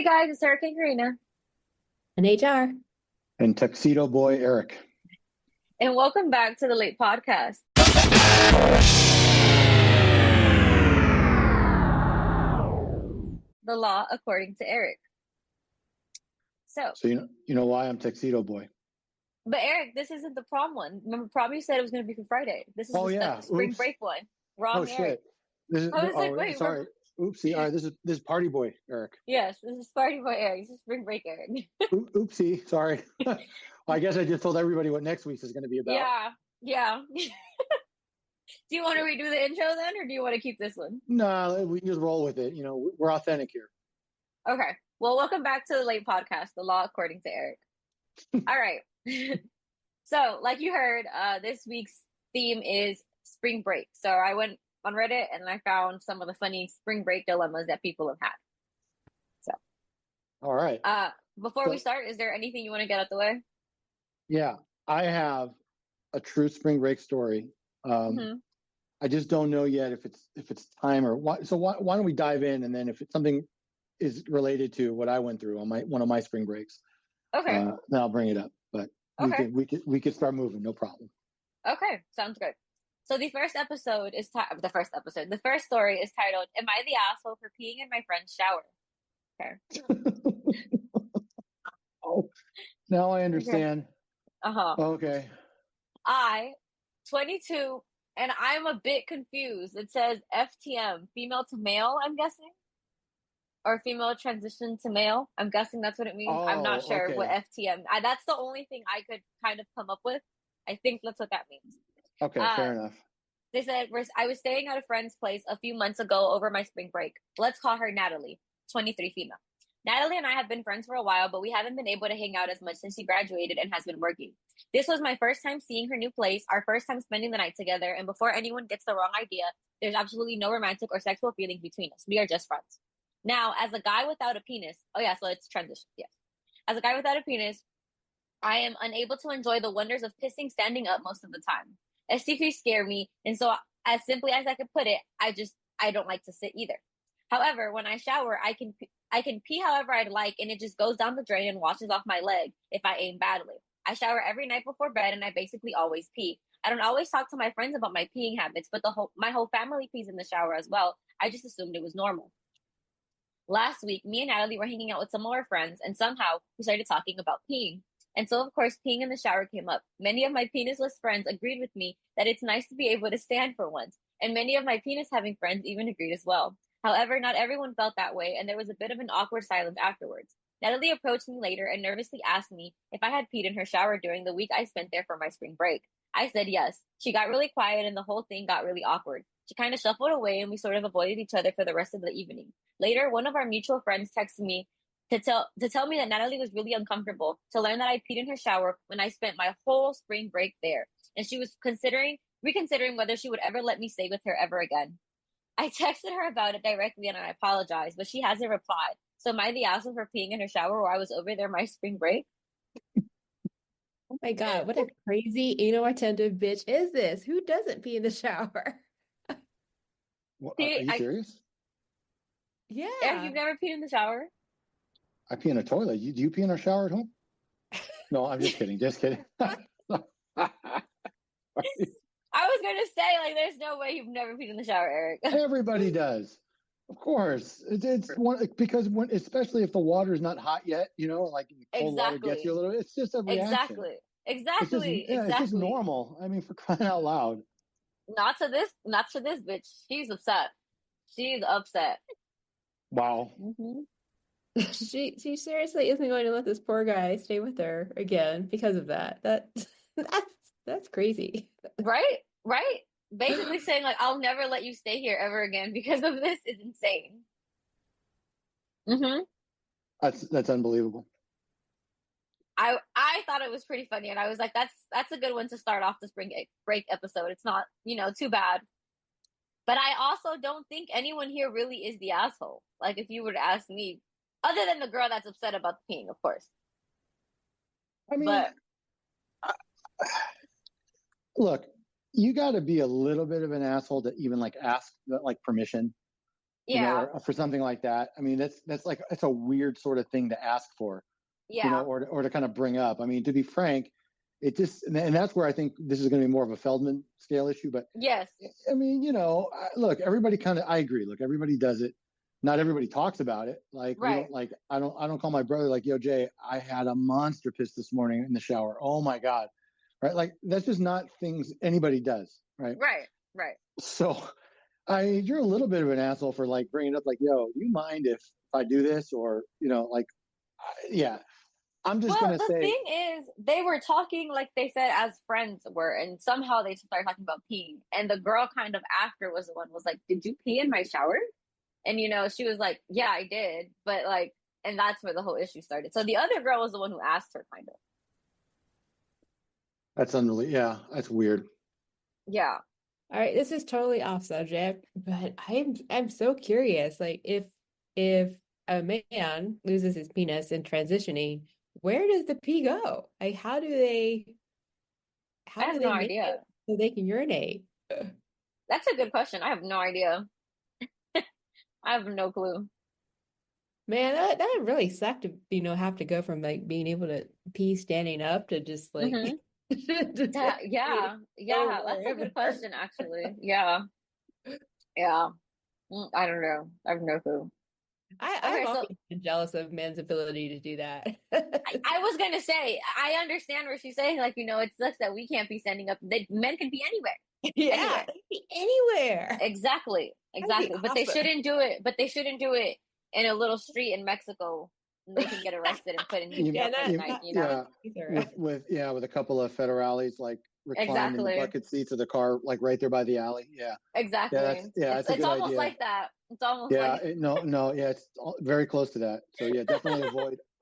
Hey guys, it's Eric and Karina, An HR. And Tuxedo Boy Eric. and welcome back to the Late Podcast, The Law According to Eric. So, So you know why I'm Tuxedo Boy. but Eric, this isn't the prom one. Remember, prom you said it was going to be for Friday. This is Oh the yeah. spring Oops. break one. Oh Wrong, Eric. shit. This is I was like, oh wait, sorry. Oopsie. All right, this is Party Boy Eric. yes, this is Party Boy Eric. This is spring break Eric. Oopsie. Sorry. Well, I guess I just told everybody what next week's is going to be about. Yeah. Do you want to redo the intro then, or do you want to keep this one? No, we can just roll with it. We're authentic here. Okay. Well, welcome back to the Late Podcast, The Law According to Eric. All right. So, like you heard, this week's theme is spring break. So I went on Reddit and I found some of the funny spring break dilemmas that people have had. So, All right. before we start, is there anything you want to get out the way? Yeah, I have a true spring break story. Mhm. I just don't know yet if it's time or what. So why don't we dive in, and then if it's something is related to what I went through on one of my spring breaks, Okay. then I'll bring it up. But Okay. we could start moving, no problem. Okay. Sounds good. So the first story is titled, "Am I the asshole for peeing in my friend's shower?" Okay. Oh, now I Okay. understand. Uh-huh. Okay. 22, and I'm a bit confused. It says FTM, female to male, I'm guessing. Or female transition to male. I'm guessing that's what it means. I'm not sure okay. what FTM. That's the only thing I could kind of come up with. I think that's what that means. Okay, fair enough. They said, I was staying at a friend's place a few months ago over my spring break. Let's call her Natalie, 23 female. Natalie and I have been friends for a while, but we haven't been able to hang out as much since she graduated and has been working. This was my first time seeing her new place, our first time spending the night together, and before anyone gets the wrong idea, there's absolutely no romantic or sexual feelings between us. We are just friends. Now, as a guy without a penis, so it's transition, yes. As a guy without a penis, I am unable to enjoy the wonders of pissing standing up most of the time. STPs scare me, and so as simply as I could put it, I don't like to sit either. However, when I shower, I can pee however I'd like, and it just goes down the drain and washes off my leg if I aim badly. I shower every night before bed, and I basically always pee. I don't always talk to my friends about my peeing habits, but my whole family pees in the shower as well. I just assumed it was normal. Last week, me and Natalie were hanging out with some of our friends, and somehow we started talking about peeing. And so, of course, peeing in the shower came up. Many of my penisless friends agreed with me that it's nice to be able to stand for once, and many of my penis-having friends even agreed as well. However, not everyone felt that way, and there was a bit of an awkward silence afterwards. Natalie approached me later and nervously asked me if I had peed in her shower during the week I spent there for my spring break. I said yes. She got really quiet, and the whole thing got really awkward. She kind of shuffled away, and we sort of avoided each other for the rest of the evening. Later, one of our mutual friends texted me to tell me that Natalie was really uncomfortable to learn that I peed in her shower when I spent my whole spring break there, and she was reconsidering whether she would ever let me stay with her ever again. I texted her about it directly and I apologized, but she hasn't replied. So am I the asshole for peeing in her shower while I was over there my spring break? Oh my God, what a crazy anal retentive bitch is this? Who doesn't pee in the shower? Are you serious? Yeah, you've Yeah. never peed in the shower? I pee in a toilet. Do you pee in a shower at home? No, I'm just kidding. Just kidding. I was going to say, like, there's no way you've never peed in the shower, Eric. Everybody does. Of course. It's one because especially if the water is not hot yet, like cold water gets you a little, it's just a reaction. It's just normal. I mean, for crying out loud. Not to this bitch. She's upset. She's upset. Wow. Mm-hmm. She seriously isn't going to let this poor guy stay with her again because of that. That's crazy. Right? Basically saying, like, I'll never let you stay here ever again because of this is insane. Mm-hmm. That's unbelievable. I thought it was pretty funny, and I was like, that's a good one to start off the spring break episode. It's not, too bad. But I also don't think anyone here really is the asshole. Like, if you were to ask me, other than the girl that's upset about the peeing, of course. I mean, but look, you got to be a little bit of an asshole to even like ask like permission. Yeah. or for something like that. I mean, that's like, it's a weird sort of thing to ask for, Yeah. or to kind of bring up. I mean, to be frank, it just, and that's where I think this is going to be more of a Feldman scale issue. But yes, I mean, look, everybody I agree. Look, everybody does it. Not everybody talks about it. Like we don't I don't call my brother like, yo, Jay, I had a monster piss this morning in the shower. Oh my God. Right. Like that's just not things anybody does. Right. Right. So you're a little bit of an asshole for like bringing up like, yo, do you mind if I do this? Or, yeah, I'm just going to say. The thing is, they were talking, like they said, as friends were, and somehow they started talking about peeing. And the girl kind of after was the one was like, did you pee in my shower? And, she was like, yeah, I did. But like, and that's where the whole issue started. So the other girl was the one who asked her, kind of. That's unbelievable. Yeah, that's weird. Yeah. All right, this is totally off subject, but I'm so curious. Like, if a man loses his penis in transitioning, where does the pee go? Like, how do they make it so they can urinate? That's a good question. I have no idea. I have no clue. Man, that would really suck to, have to go from like being able to pee standing up to just like yeah, that's a good question, actually. Yeah. I don't know. I have no clue. I've always been jealous of men's ability to do that. I was gonna say, I understand what she's saying. Like, it sucks that we can't be standing up. Men can be anywhere. Yeah, they can be anywhere. Exactly. But they shouldn't do it. But they shouldn't do it in a little street in Mexico. And they can get arrested and put in jail for the night. With a couple of federales like reclined in the bucket seats of the car, like right there by the alley. Yeah, exactly. It's a good almost idea. like that. It's almost like it's very close to that. So yeah, definitely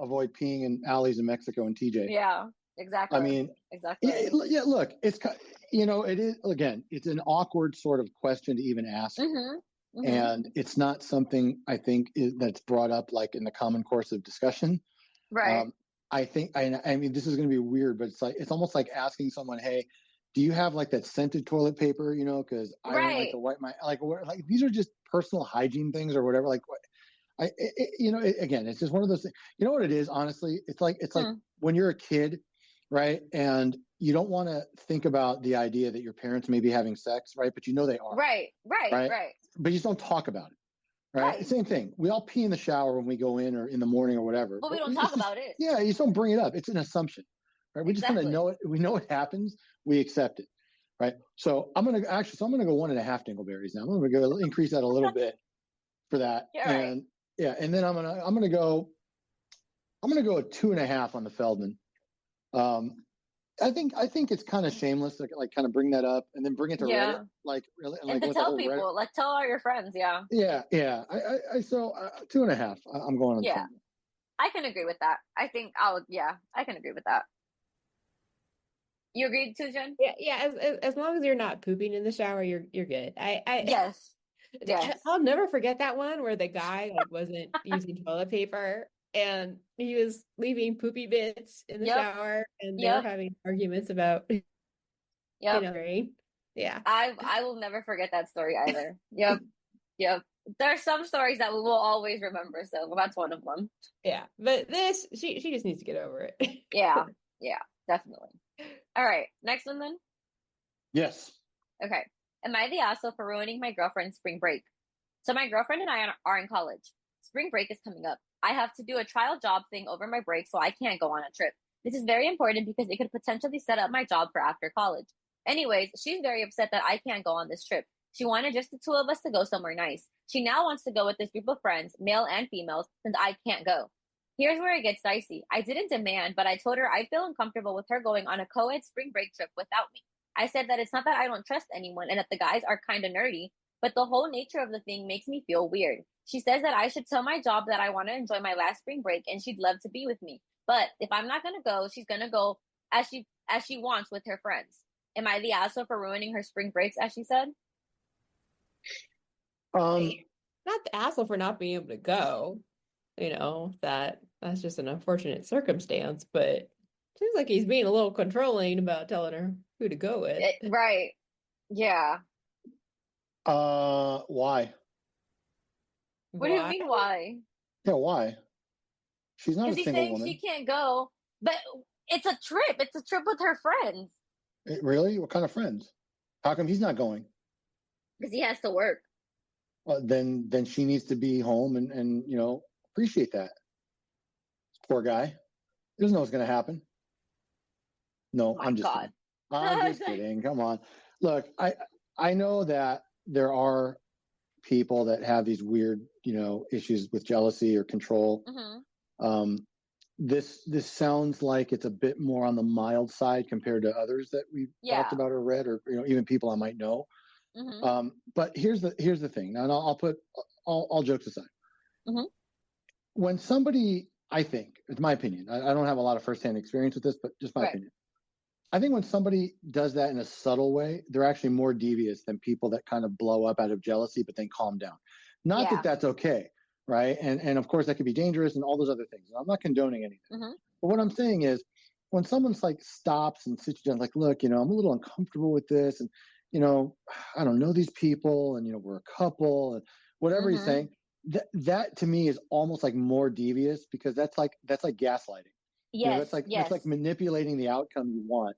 avoid peeing in alleys in Mexico and TJ. Yeah, exactly. I mean, exactly. Yeah, look, it's it is, again, it's an awkward sort of question to even ask. And it's not something I think that's brought up like in the common course of discussion. Right. I think, I mean, this is going to be weird, but it's almost like asking someone, hey, do you have like that scented toilet paper? Because I don't like to wipe my, like these are just personal hygiene things or whatever. Like again, it's just one of those things. You know what it is? Honestly, it's like when you're a kid, right? And you don't want to think about the idea that your parents may be having sex, right? But they are. Right. But you just don't talk about it, right? Same thing. We all pee in the shower when we go in or in the morning or whatever. But we don't talk about it. Yeah, you just don't bring it up. It's an assumption, right? We just kind of know it. We know it happens. We accept it, right? So I'm going to go 1.5 dingleberries now. I'm going to go increase that a little bit for that. And then I'm going to go a 2.5 on the Feldman. I think it's kind of shameless to like kind of bring that up and then bring it to Reddit, like really, and to tell people, Reddit. Like tell all your friends, yeah. So 2.5. I'm going on. Yeah, I can agree with that. I think I can agree with that. You agreed too, Jen? Yeah. As long as you're not pooping in the shower, you're good. Yes. I'll never forget that one where the guy like wasn't using toilet paper. And he was leaving poopy bits in the shower, and they were having arguments about, rain. Yeah. I will never forget that story either. Yep. There are some stories that we will always remember, so that's one of them. Yeah, but this, she just needs to get over it. Yeah, definitely. All right, next one then? Yes. Okay. Am I the asshole for ruining my girlfriend's spring break? So my girlfriend and I are in college. Spring break is coming up. I have to do a trial job thing over my break, so I can't go on a trip. This is very important because it could potentially set up my job for after college. Anyways, she's very upset that I can't go on this trip. She wanted just the two of us to go somewhere nice. She now wants to go with this group of friends, male and females, since I can't go. Here's where it gets dicey. I didn't demand, but I told her I feel uncomfortable with her going on a co-ed spring break trip without me. I said that it's not that I don't trust anyone and that the guys are kind of nerdy, but the whole nature of the thing makes me feel weird. She says that I should tell my job that I want to enjoy my last spring break and she'd love to be with me. But if I'm not going to go, she's going to go as she wants with her friends. Am I the asshole for ruining her spring breaks, as she said? Not the asshole for not being able to go. That's just an unfortunate circumstance, but it seems like he's being a little controlling about telling her who to go with. Right. Yeah. Why? What do you mean, why? Yeah, why? She's not a single woman. She can't go, but it's a trip. It's a trip with her friends. Really? What kind of friends? How come he's not going? Because he has to work. Then she needs to be home and appreciate that. Poor guy. He doesn't know what's going to happen. No, I'm just kidding. I'm just kidding. Come on. Look, I know that there are people that have these weird, issues with jealousy or control. Mm-hmm. This sounds like it's a bit more on the mild side compared to others that we've talked about or read, or even people I might know. Mm-hmm. But here's the thing. Now, and I'll put all jokes aside. Mm-hmm. When somebody, I think, it's my opinion. I don't have a lot of firsthand experience with this, but just my opinion. I think when somebody does that in a subtle way, they're actually more devious than people that kind of blow up out of jealousy, but then calm down. Not that that's okay, right? And of course that could be dangerous and all those other things. I'm not condoning anything. Mm-hmm. But what I'm saying is when someone's like stops and sits you down, like, look, I'm a little uncomfortable with this. And, I don't know these people and, we're a couple and whatever he's saying, that to me is almost like more devious because that's like gaslighting. Yes, that's like manipulating the outcome you want.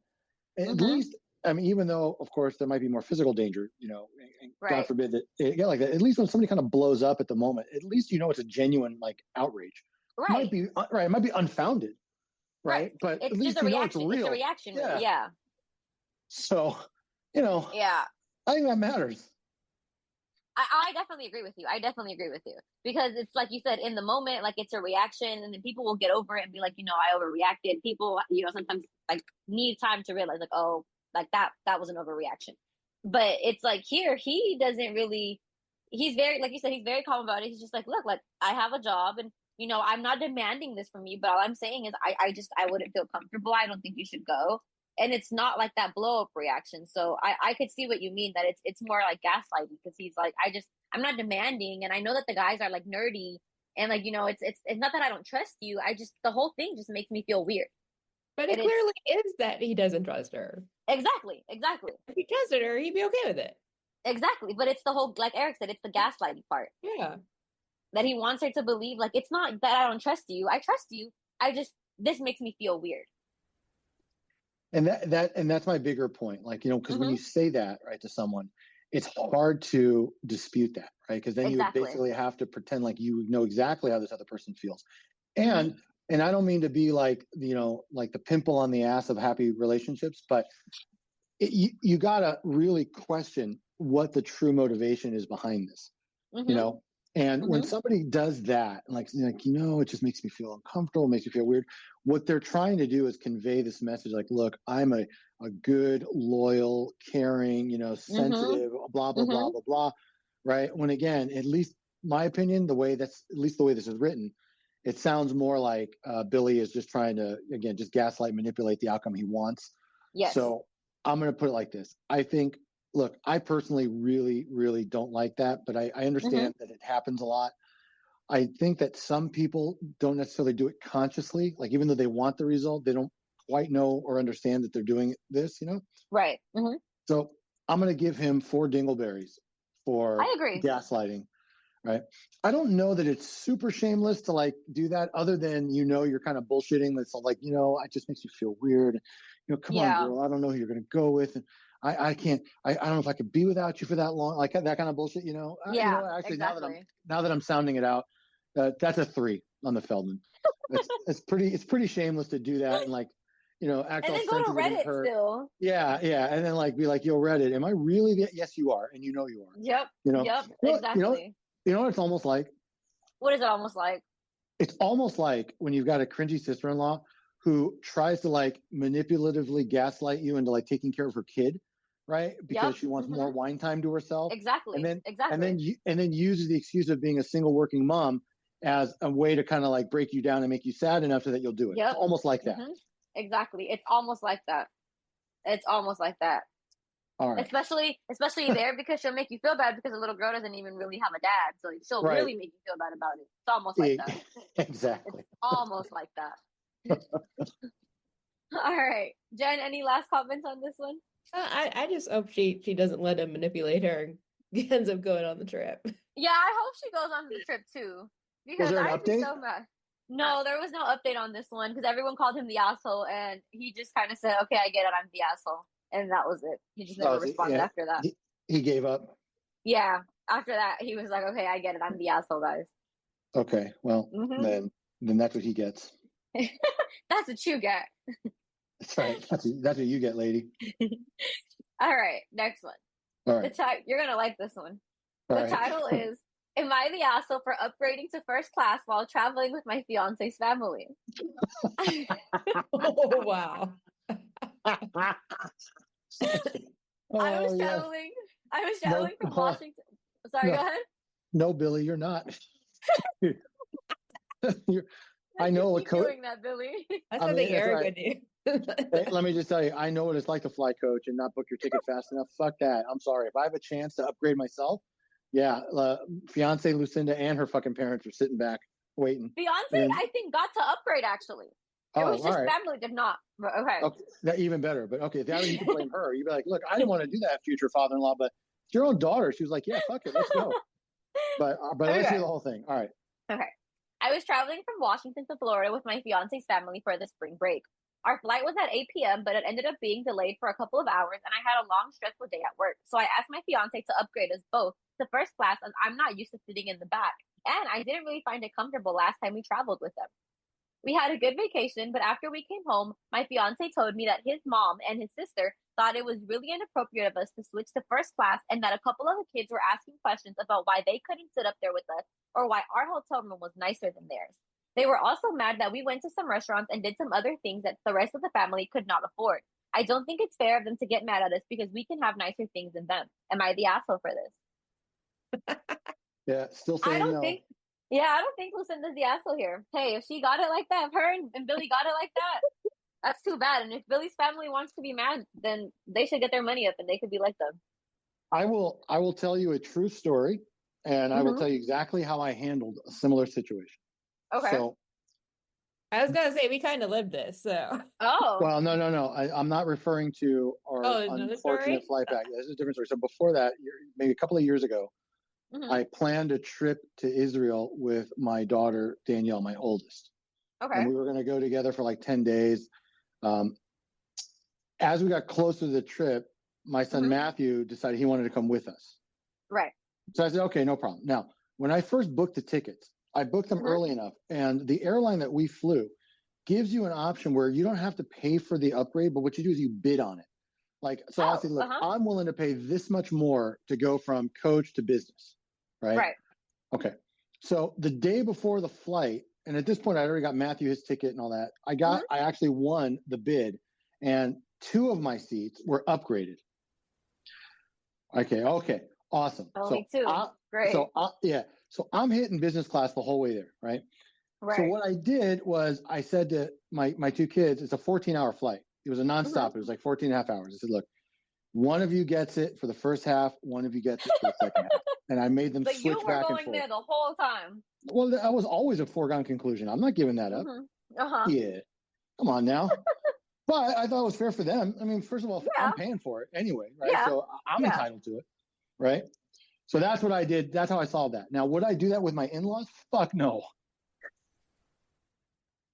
At least, I mean, even though, of course, there might be more physical danger, and God forbid that it get like that. At least when somebody kind of blows up at the moment, at least it's a genuine like outrage. Right. It might be unfounded, right? But it's at least just a reaction. it's real. It's a reaction. Yeah. So, I think that matters. I definitely agree with you. Because it's like you said, in the moment, like it's a reaction, and then people will get over it and be like, I overreacted. People, sometimes like need time to realize, like, oh, like that was an overreaction. But it's like here, he doesn't really. He's very, like you said, he's very calm about it. He's just like, look, like I have a job, and I'm not demanding this from you, but all I'm saying is, I wouldn't feel comfortable. I don't think you should go. And it's not like that blow up reaction. So I could see what you mean, that it's more like gaslighting, because he's like, I'm not demanding. And I know that the guys are like nerdy and like, it's not that I don't trust you. The whole thing just makes me feel weird. But it clearly is that he doesn't trust her. Exactly. If he trusted her, he'd be okay with it. Exactly. But it's the whole, like Eric said, it's the gaslighting part. Yeah. That he wants her to believe, like, it's not that I don't trust you. I trust you. This makes me feel weird. And that's my bigger point. Like, because when you say that, right, to someone, it's hard to dispute that, right? Because then you basically have to pretend like you know exactly how this other person feels. And I don't mean to be like, like the pimple on the ass of happy relationships, but you got to really question what the true motivation is behind this, And when somebody does that, like, it just makes me feel uncomfortable, makes me feel weird. What they're trying to do is convey this message, like, look, I'm a good, loyal, caring, sensitive, blah, blah, blah, blah, blah. Right. When again, at least my opinion, the way this is written, it sounds more like Billy is just trying to, again, just gaslight, manipulate the outcome he wants. Yes. So I'm going to put it like this. I think, look, I personally really, really don't like that, but I understand that it happens a lot. I think that some people don't necessarily do it consciously. Like, even though they want the result, they don't quite know or understand that they're doing this, Right. So I'm going to give him 4 dingleberries for gaslighting, right? I don't know that it's super shameless to like do that, other than, you're kind of bullshitting. That's like, it just makes you feel weird. Come on, girl, I don't know who you're going to go with. And I can't, I don't know if I could be without you for that long, like that kind of bullshit, Actually, exactly. now that I'm sounding it out, that's a 3 on the Feldman. It's pretty shameless to do that and like, act and all then go to Reddit hurt. still. Yeah. And then like, be like, yo, Reddit, am I really yes, you are. And you are. Yep. Yep. Exactly. You know what it's almost like? What is it almost like? It's almost like when you've got a cringy sister-in-law who tries to like manipulatively gaslight you into like taking care of her kid, right? Because she wants more wine time to herself. Exactly. And then uses the excuse of being a single working mom as a way to kind of like break you down and make you sad enough so that you'll do it. Yep. It's almost like that. Exactly. It's almost like that. All right. Especially there, because she'll make you feel bad because the little girl doesn't even really have a dad. So she'll really make you feel bad about it. It's almost like that. Exactly. It's almost like that. All right. Jen, any last comments on this one? I just hope she doesn't let him manipulate her ends up going on the trip. Yeah, I hope she goes on the trip too. Was Because there an I'd be update? so mad. No, there was no update on this one because everyone called him the asshole, and he just kind of said, "Okay, I get it, I'm the asshole," and that was it. He just never responded after that. He gave up. Yeah, after that, he was like, "Okay, I get it, I'm the asshole, guys." Okay, well then that's what he gets. That's what you get. That's right. That's what you get, lady. All right, next one. All right, you're gonna like this one. All the right. title is "Am I the asshole for upgrading to first class while traveling with my fiance's family?" Oh wow. I was traveling from Washington. Sorry, go ahead. No, Billy, you're not. I know what doing that, Billy. That's something Eric would do. Hey, let me just tell you, I know what it's like to fly coach and not book your ticket fast enough. Fuck that. I'm sorry. If I have a chance to upgrade myself, yeah, fiance Lucinda and her fucking parents are sitting back waiting. Fiance, I think, got to upgrade actually. It was just family did not. Okay. That even better. But okay, that you can blame her. You'd be like, look, I didn't want to do that, future father-in-law, but it's your own daughter. She was like, yeah, fuck it, let's go. But let's do the whole thing. All right. Okay. I was traveling from Washington to Florida with my fiance's family for the spring break. Our flight was at 8 p.m., but it ended up being delayed for a couple of hours, and I had a long, stressful day at work. So I asked my fiance to upgrade us both to first class, as I'm not used to sitting in the back. And I didn't really find it comfortable last time we traveled with them. We had a good vacation, but after we came home, my fiance told me that his mom and his sister thought it was really inappropriate of us to switch to first class, and that a couple of the kids were asking questions about why they couldn't sit up there with us or why our hotel room was nicer than theirs. They were also mad that we went to some restaurants and did some other things that the rest of the family could not afford. I don't think it's fair of them to get mad at us because we can have nicer things than them. Am I the asshole for this? Yeah, still saying no. I don't think Lucinda's the asshole here. Hey, if she got it like that, if her and Billy got it like that, that's too bad. And if Billy's family wants to be mad, then they should get their money up and they could be like them. I will tell you a true story, and I will tell you exactly how I handled a similar situation. Okay. So, I was gonna say we kind of lived this, so. Oh. Well, no. I'm not referring to our unfortunate flight back. This is a different story. So before that, maybe a couple of years ago, I planned a trip to Israel with my daughter Danielle, my oldest. Okay. And we were going to go together for like 10 days. As we got closer to the trip, my son Matthew decided he wanted to come with us. Right. So I said, okay, no problem. Now, when I first booked the tickets, I booked them early enough, and the airline that we flew gives you an option where you don't have to pay for the upgrade, but what you do is you bid on it. Like, so I said, look, I'm willing to pay this much more to go from coach to business, right? Right. Okay. So the day before the flight, and at this point, I already got Matthew his ticket and all that. I actually won the bid, and 2 of my seats were upgraded. Okay. Awesome. Only 2. Great. So I'm hitting business class the whole way there, right? Right. So what I did was I said to my 2 kids, it's a 14-hour flight. It was a nonstop. It was like 14 and a half hours. I said, look, one of you gets it for the first half, one of you gets it for the second half. And I made them switch back and forth. But you were going there the whole time. Well, that was always a foregone conclusion. I'm not giving that up. Yeah. Come on now. But I thought it was fair for them. I mean, first of all, I'm paying for it anyway, right? Yeah. So I'm entitled to it, right? So that's what I did. That's how I solved that. Now, would I do that with my in-laws? Fuck no.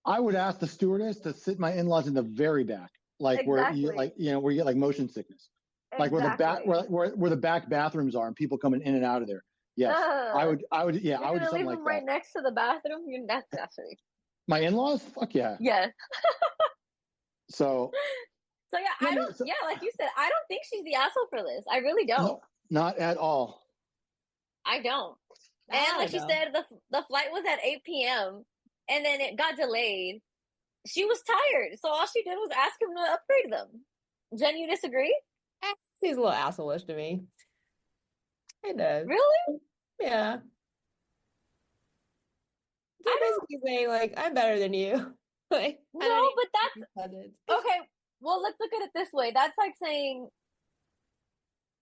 I would ask the stewardess to sit my in-laws in the very back, like where you get like motion sickness, like where the back bathrooms are and people coming in and out of there. Yes, I would. I would do something like that. Right next to the bathroom. That's actually my in-laws. Fuck yeah. Yes. So yeah, like you said, I don't think she's the asshole for this. I really don't. No, not at all. I don't. And like you said, the flight was at 8 p.m. and then it got delayed. She was tired, so all she did was ask him to upgrade them. Jen, you disagree? Seems a little asshole-ish to me. It does. Really? Yeah. Basically saying like I'm better than you. Like, no, but that's okay. Well, let's look at it this way. That's like saying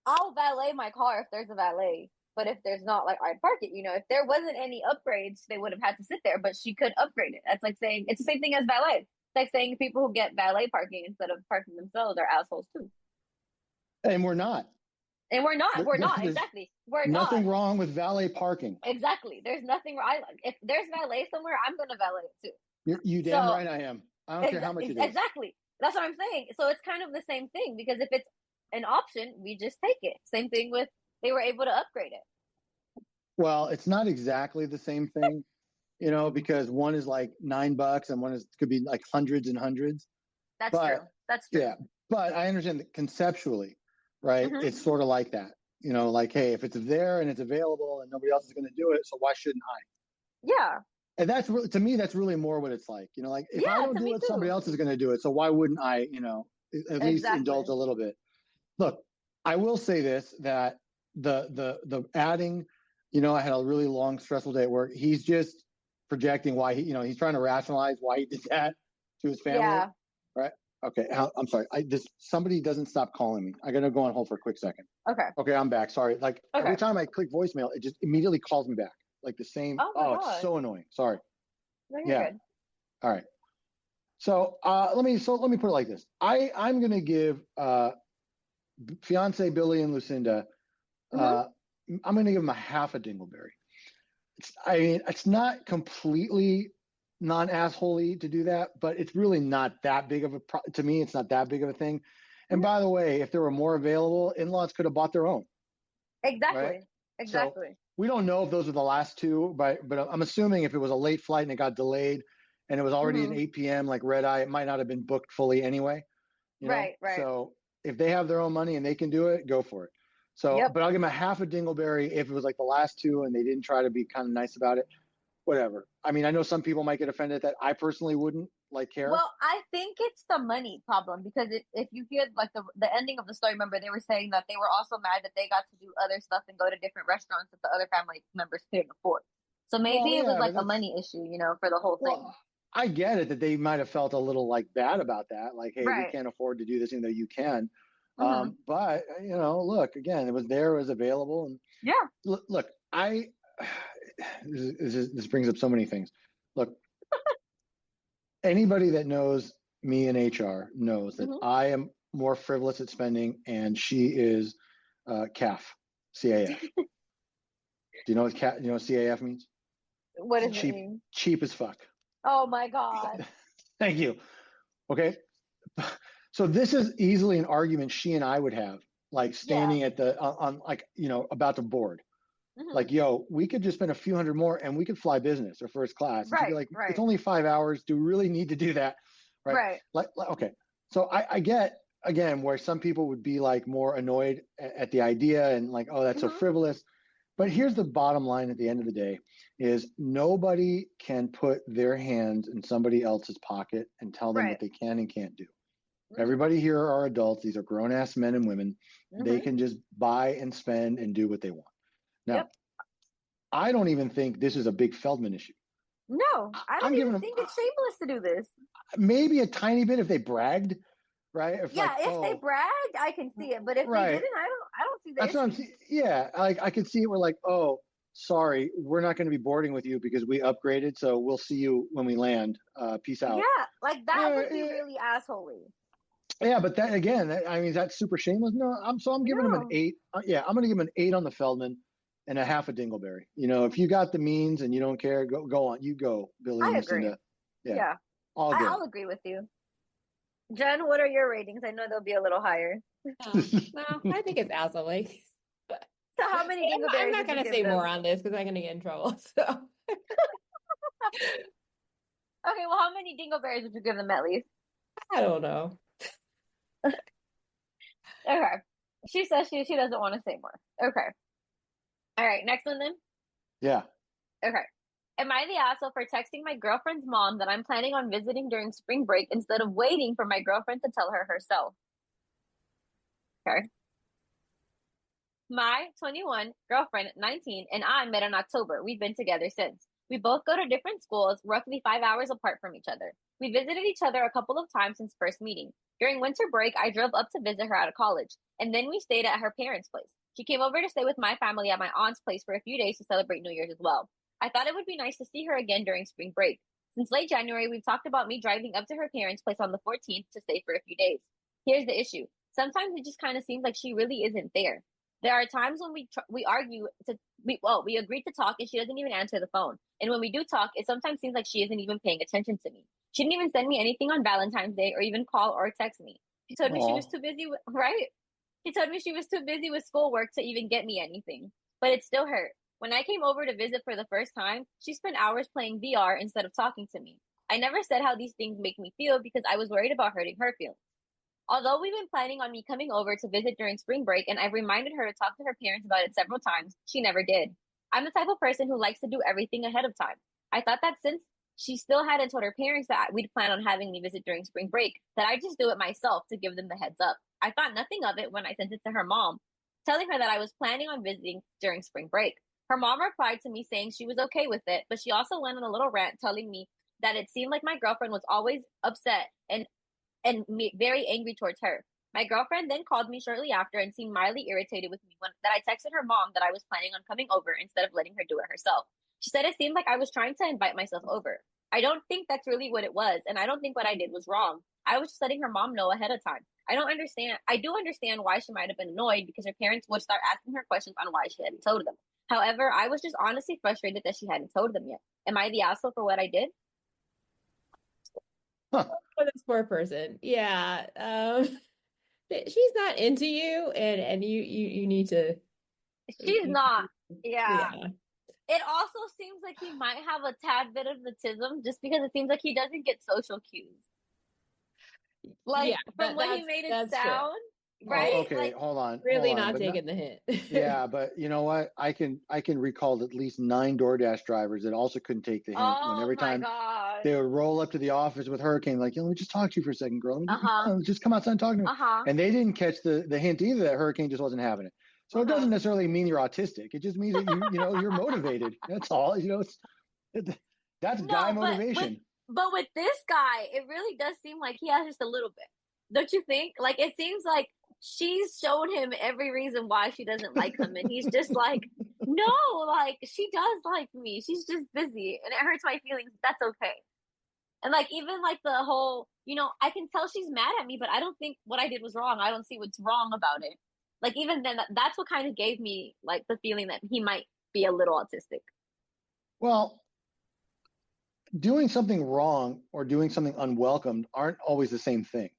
I'll valet my car if there's a valet, but if there's not, like I'd park it. You know, if there wasn't any upgrades, they would have had to sit there, but she could upgrade it. That's like saying it's the same thing as valet. It's like saying people who get valet parking instead of parking themselves are assholes too. And we're not. And we're not. Exactly. We're nothing not. wrong with valet parking. Exactly. There's nothing wrong. If there's valet somewhere, I'm going to valet it too. You damn right I am. I don't care how much it is. Exactly. That's what I'm saying. So it's kind of the same thing, because if it's an option, we just take it. Same thing with, they were able to upgrade it. Well, it's not exactly the same thing, because one is like $9 and one could be like hundreds and hundreds. That's true. Yeah. But I understand that conceptually, right? Mm-hmm. It's sort of like that, like, hey, if it's there and it's available and nobody else is going to do it, so why shouldn't I? Yeah. And that's really, to me, that's really more what it's like, like if I don't do it, somebody else is going to do it. So why wouldn't I, at least indulge a little bit? Look, I will say this, that the adding, I had a really long, stressful day at work. He's just projecting why he's trying to rationalize why he did that to his family. Yeah. Right. Okay. I'm sorry. Somebody doesn't stop calling me. I got to go on hold for a quick second. Okay. I'm back. Sorry. Like every time I click voicemail, it just immediately calls me back. Like the same. Oh, it's so annoying. Sorry. No, you're good. All right. So let me put it like this. I'm gonna give fiance Billy and Lucinda. I'm gonna give them a half a dingleberry. It's not completely non-assholey to do that, but it's really not that big of to me. It's not that big of a thing. And by the way, if there were more available, in-laws could have bought their own. Exactly. Right? Exactly. So we don't know if those are the last two, but I'm assuming if it was a late flight and it got delayed and it was already an 8 p.m. like red eye, it might not have been booked fully anyway. Right. So if they have their own money and they can do it, go for it. So, But I'll give them a half a dingleberry if it was like the last two and they didn't try to be kind of nice about it. Whatever. I mean, I know some people might get offended at that. I personally wouldn't care. Well, I think it's the money problem, because if you hear like the ending of the story, remember they were saying that they were also mad that they got to do other stuff and go to different restaurants that the other family members couldn't afford. So maybe it was like a money issue, for the whole thing. Well, I get it that they might have felt a little like bad about that. Like, hey, we can't afford to do this, even though you can. But look, again, it was there, it was available. And look, this brings up so many things. Look, anybody that knows me in HR knows that I am more frivolous at spending, and she is CAF, CAF. Do you know what CAF means? What does it mean? Cheap as fuck. Oh my God. Thank you. Okay. So this is easily an argument she and I would have, like standing at the on like about to board. Like, yo, we could just spend a few hundred more and we could fly business or first class. And she'd be like, it's only 5 hours. Do we really need to do that? Right. Like, okay. So I get, again, where some people would be like more annoyed at the idea and like, oh, that's so frivolous. But here's the bottom line at the end of the day is nobody can put their hands in somebody else's pocket and tell them what they can and can't do. Everybody here are adults. These are grown-ass men and women. They can just buy and spend and do what they want. Now, I don't even think this is a big Feldman issue. No, I don't even think it's shameless to do this. Maybe a tiny bit if they bragged, right? If they bragged, I can see it. But if they didn't, I don't see that. That's what I'm saying. Yeah, like I could see it. We're like, oh, sorry, we're not going to be boarding with you because we upgraded. So we'll see you when we land. Peace out. Yeah, like that would be really assholey. Yeah, but that again, that's super shameless. No, I'm giving him an 8. I'm going to give him an 8 on the Feldman. And a half a dingleberry. If you got the means and you don't care, go on. You go, Billy. I agree. Yeah. I'll agree with you. Jen, what are your ratings? I know they'll be a little higher. No, I think it's assholey. So how many dingleberries? I'm not going to say more on this because I'm going to get in trouble. So. Okay, well, how many dingleberries would you give them at least? I don't know. Okay. She says she doesn't want to say more. Okay. All right, next one then? Yeah. Okay. Am I the asshole for texting my girlfriend's mom that I'm planning on visiting during spring break instead of waiting for my girlfriend to tell her herself? Okay. My 21 girlfriend, 19, and I met in October. We've been together since. We both go to different schools, roughly 5 hours apart from each other. We visited each other a couple of times since first meeting. During winter break, I drove up to visit her out of college, and then we stayed at her parents' place. She came over to stay with my family at my aunt's place for a few days to celebrate New Year's as well. I thought it would be nice to see her again during spring break. Since late January, we've talked about me driving up to her parents' place on the 14th to stay for a few days. Here's the issue. Sometimes it just kind of seems like she really isn't there. There are times when we argue we agree to talk and she doesn't even answer the phone. And when we do talk, it sometimes seems like she isn't even paying attention to me. She didn't even send me anything on Valentine's Day or even call or text me. She told me she was too busy with, right? She told me she was too busy with schoolwork to even get me anything. But it still hurt. When I came over to visit for the first time, she spent hours playing VR instead of talking to me. I never said how these things make me feel because I was worried about hurting her feelings. Although we've been planning on me coming over to visit during spring break and I've reminded her to talk to her parents about it several times, she never did. I'm the type of person who likes to do everything ahead of time. I thought that since she still hadn't told her parents that we'd plan on having me visit during spring break, that I'd just do it myself to give them the heads up. I thought nothing of it when I sent it to her mom, telling her that I was planning on visiting during spring break. Her mom replied to me saying she was okay with it, but she also went on a little rant telling me that it seemed like my girlfriend was always upset and very angry towards her. My girlfriend then called me shortly after and seemed mildly irritated with me that I texted her mom that I was planning on coming over instead of letting her do it herself. She said it seemed like I was trying to invite myself over. I don't think that's really what it was, and I don't think what I did was wrong. I was just letting her mom know ahead of time. I do understand why she might have been annoyed because her parents would start asking her questions on why she hadn't told them. However, I was just honestly frustrated that she hadn't told them yet. Am I the asshole for what I did? Huh. For this poor person. Yeah. She's not into you and you need to. She's not. Yeah. It also seems like he might have a tad bit of autism just because it seems like he doesn't get social cues. Like from what he made it sound. True. Right? Oh, okay, hold on. Really not taking the hint. Yeah, but you know what? I can recall at least 9 DoorDash drivers that also couldn't take the hint. When every time they would roll up to the office with Hurricane, like, let me just talk to you for a second, girl. Just come outside and talk to me. And they didn't catch the hint either that Hurricane just wasn't having it. So it doesn't necessarily mean you're autistic. It just means that you're motivated. That's all. That's guy motivation. But with this guy, it really does seem like he has just a little bit. Don't you think? Like, it seems like she's shown him every reason why she doesn't like him. And he's just like, no, like, she does like me. She's just busy. And it hurts my feelings. That's okay. And, like, even, like, the whole, I can tell she's mad at me, but I don't think what I did was wrong. I don't see what's wrong about it. Like, even then, that's what kind of gave me, like, the feeling that he might be a little autistic. Well, doing something wrong or doing something unwelcomed aren't always the same thing.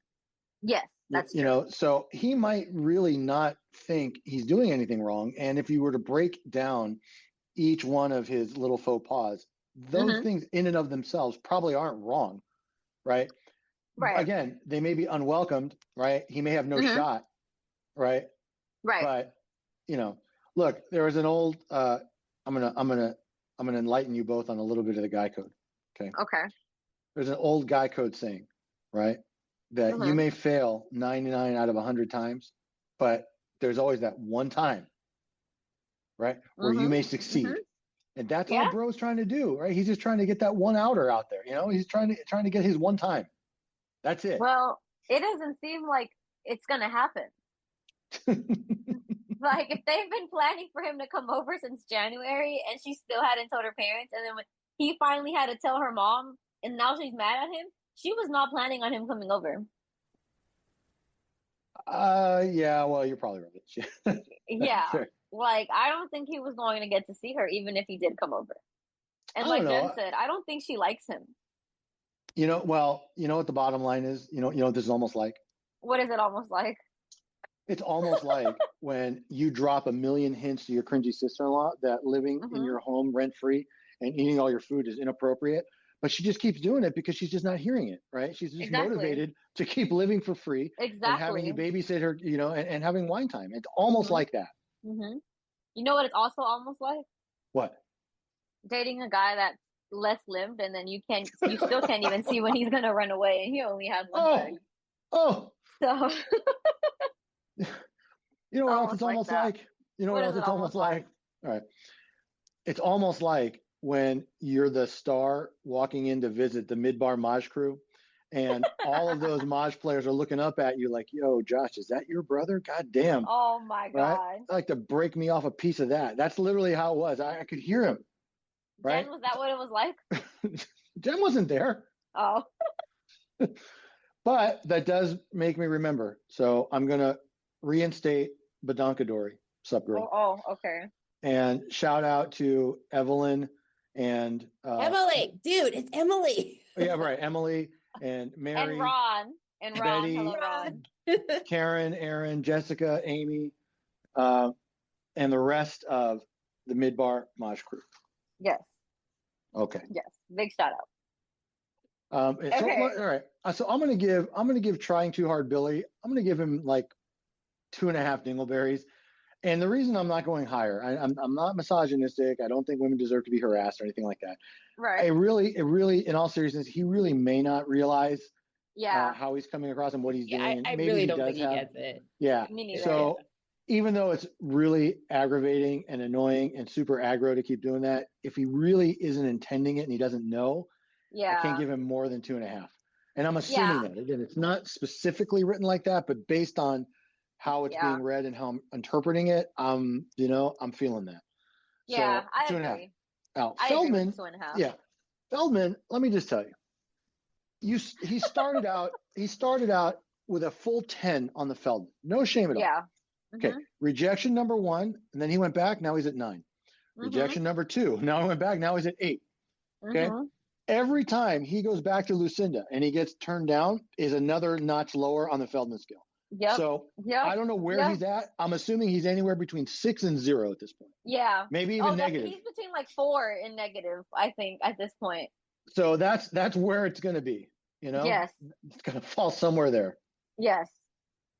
Yes, that's true. So he might really not think he's doing anything wrong. And if you were to break down each one of his little faux pas, those things in and of themselves probably aren't wrong, right? Right. Again, they may be unwelcomed, right? He may have no shot, right? Right. But look, there was an old. I'm gonna enlighten you both on a little bit of the guy code. Okay. There's an old guy code saying, right, that you may fail 99 out of 100 times, but there's always that one time, right, where you may succeed. And that's all bro's trying to do, right? He's just trying to get that one outer out there. He's trying to get his one time. That's it. Well, it doesn't seem like it's gonna happen. Like, if they've been planning for him to come over since January and she still hadn't told her parents, and then when he finally had to tell her mom and now she's mad at him, she was not planning on him coming over. Yeah, well, you're probably right. Yeah. Fair. Like, I don't think he was going to get to see her even if he did come over. And like Jen said, I don't think she likes him. Well, you know what the bottom line is? You know what this is almost like? What is it almost like? It's almost like when you drop a million hints to your cringy sister-in-law that living in your home rent-free and eating all your food is inappropriate, but she just keeps doing it because she's just not hearing it, right? She's just motivated to keep living for free and having you babysit her, and having wine time. It's almost like that. You know what it's also almost like? What? Dating a guy that's less limbed, and then you still can't even see when he's gonna run away, and he only has one leg. So. You know what else it's almost like? You know what else it's almost like? All right. It's almost like when you're the star walking in to visit the Midbar Maj crew, and all of those Maj players are looking up at you like, yo, Josh, is that your brother? God damn. Oh, my God. Right? I like to break me off a piece of that. That's literally how it was. I could hear him. Right? Jen, was that what it was like? Jen wasn't there. Oh. But that does make me remember. So I'm going to reinstate Badonkadori. Sup, girl? Oh, okay. And shout out to Evelyn and Emily, dude, it's Emily. Yeah, right. Emily and Mary and Ron Betty, hello Ron. Karen, Aaron, Jessica, Amy, and the rest of the Midbar Mosh crew. Yes. Okay. Yes. Big shout out. Okay. So, all right. So I'm gonna give Trying Too Hard Billy. I'm gonna give him like 2.5 dingleberries. And the reason I'm not going higher, I'm not misogynistic. I don't think women deserve to be harassed or anything like that. Right. It really, in all seriousness, he really may not realize how he's coming across and what he's doing. I really don't think he gets it. Yeah. Me neither. So even though it's really aggravating and annoying and super aggro to keep doing that, if he really isn't intending it and he doesn't know, I can't give him more than 2.5. And I'm assuming that. Again, it's not specifically written like that, but based on how it's being read and how I'm interpreting it, I'm feeling that. Yeah, so, I agree. Now, Feldman, 2.5. Yeah. Feldman, let me just tell you. He started out with a full 10 on the Feldman. No shame at all. Yeah. Mm-hmm. Okay. Rejection number 1, and then he went back, now he's at 9. Mm-hmm. Rejection number 2, now he went back, now he's at 8. Okay. Mm-hmm. Every time he goes back to Lucinda and he gets turned down is another notch lower on the Feldman scale. Yep. So I don't know where he's at. I'm assuming he's anywhere between 6 and 0 at this point. Yeah. Maybe even negative. He's between like 4 and negative, I think, at this point. So that's where it's going to be, Yes. It's going to fall somewhere there. Yes.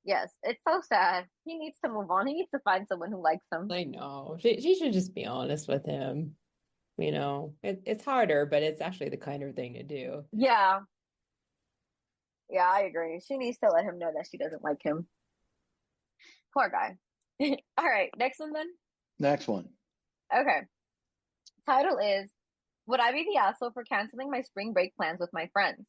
Yes. It's so sad. He needs to move on. He needs to find someone who likes him. I know. She should just be honest with him. It's harder, but it's actually the kinder thing to do. Yeah. Yeah, I agree. She needs to let him know that she doesn't like him. Poor guy. All right, next one then? Next one. Okay. Title is, would I be the asshole for canceling my spring break plans with my friends?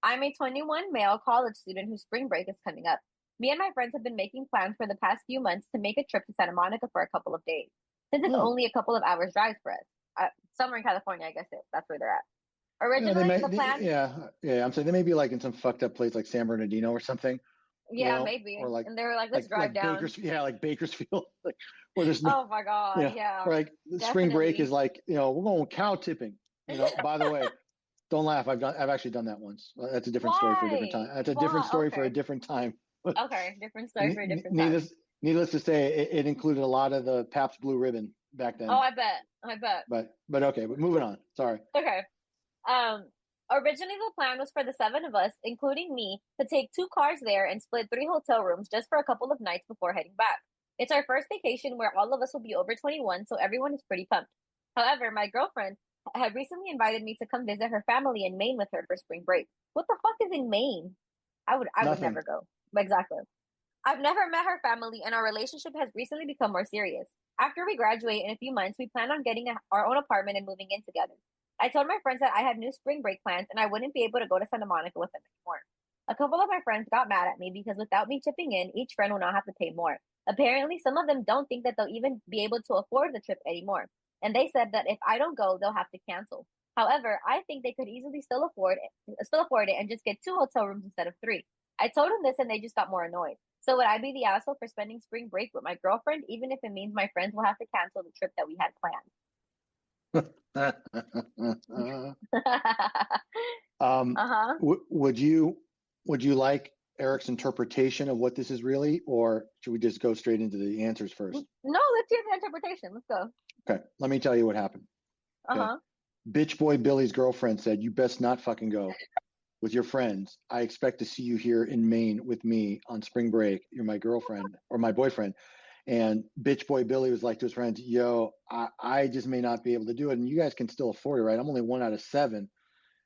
I'm a 21 male college student whose spring break is coming up. Me and my friends have been making plans for the past few months to make a trip to Santa Monica for a couple of days. Since it's only a couple of hours drive for us. Somewhere in California, I guess that's where they're at. Originally, the plan. I'm saying they may be like in some fucked up place like San Bernardino or something. Yeah, maybe. Or like, and they were like, let's drive down. Like Bakersfield, where there's no. Oh my god, yeah. Or like spring break is like, we're going cow tipping. By the way, don't laugh. I've actually done that once. That's a different story for a different time. That's a different story for a different time. Okay, different story for a different time. Needless to say, it included a lot of the Pabst Blue Ribbon back then. Oh, I bet. But okay, but moving on. Sorry. Okay. Originally the plan was for the 7 of us, including me, to take 2 cars there and split 3 hotel rooms just for a couple of nights before heading back. It's our first vacation where all of us will be over 21, so everyone is pretty pumped. However, my girlfriend had recently invited me to come visit her family in Maine with her for spring break. What the fuck is in Maine? I would never go. Exactly. I've never met her family, and our relationship has recently become more serious. After we graduate in a few months, we plan on getting our own apartment and moving in together. I told my friends that I had new spring break plans and I wouldn't be able to go to Santa Monica with them anymore. A couple of my friends got mad at me because without me chipping in, each friend will now have to pay more. Apparently, some of them don't think that they'll even be able to afford the trip anymore. And they said that if I don't go, they'll have to cancel. However, I think they could easily still afford it and just get 2 hotel rooms instead of 3. I told them this and they just got more annoyed. So would I be the asshole for spending spring break with my girlfriend, even if it means my friends will have to cancel the trip that we had planned? Would you like Eric's interpretation of what this is really, or should we just go straight into the answers first? No, let's hear the interpretation. Let's go. Okay, let me tell you what happened. Okay. Bitch boy Billy's girlfriend said, "You best not fucking go with your friends. I expect to see you here in Maine with me on spring break. You're my girlfriend or my boyfriend." And bitch boy Billy was like to his friends, "Yo, I just may not be able to do it, and you guys can still afford it, right? I'm only 1 out of 7,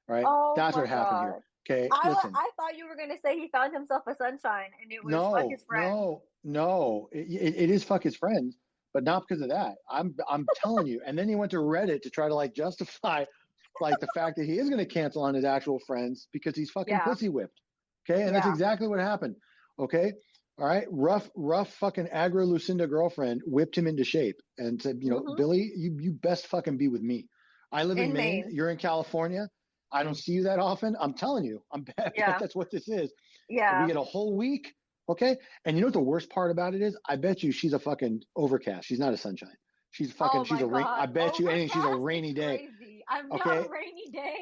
right?" That's what happened here. Okay, listen. I thought you were going to say he found himself a sunshine, and it was fuck his friends. No. It is fuck his friends, but not because of that. I'm telling you. And then he went to Reddit to try to like justify like the fact that he is going to cancel on his actual friends because he's fucking pussy whipped. Okay, and that's exactly what happened. Okay. All right, rough fucking aggro Lucinda girlfriend whipped him into shape and said, Billy, you best fucking be with me. I live in Maine. You're in California. I don't see you that often. I'm telling you, I'm bad. That's what this is. Yeah. We get a whole week Okay. And you know what the worst part about it is? I bet you she's a fucking overcast. She's not a sunshine. She's fucking, she's a rain. I bet you anything she's a rainy day. Crazy. I'm not a rainy day.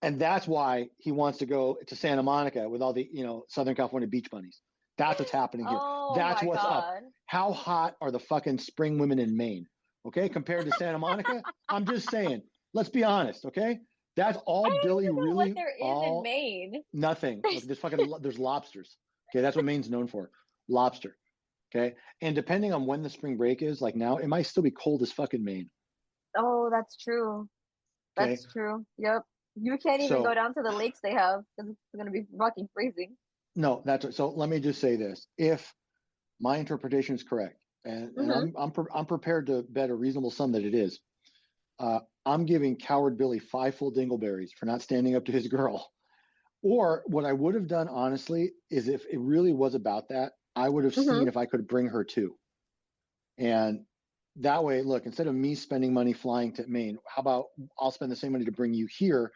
And that's why he wants to go to Santa Monica with all the, Southern California beach bunnies. That's what's happening here. That's what's up. How hot are the fucking spring women in Maine? Okay. Compared to Santa Monica. I'm just saying, let's be honest. Okay. That's all Billy really. What there is in Maine. Nothing. Look, there's lobsters. Okay. That's what Maine's known for. Lobster. Okay. And depending on when the spring break is, like now, it might still be cold as fucking Maine. Oh, that's true. That's true. Yep. You can't even go down to the lakes they have because it's going to be fucking freezing. No, so let me just say this. If my interpretation is correct, and I'm prepared to bet a reasonable sum that it is, I'm giving Coward Billy 5 full dingleberries for not standing up to his girl. Or what I would have done, honestly, is if it really was about that, I would have seen if I could bring her too. And that way, look, instead of me spending money flying to Maine, how about I'll spend the same money to bring you here?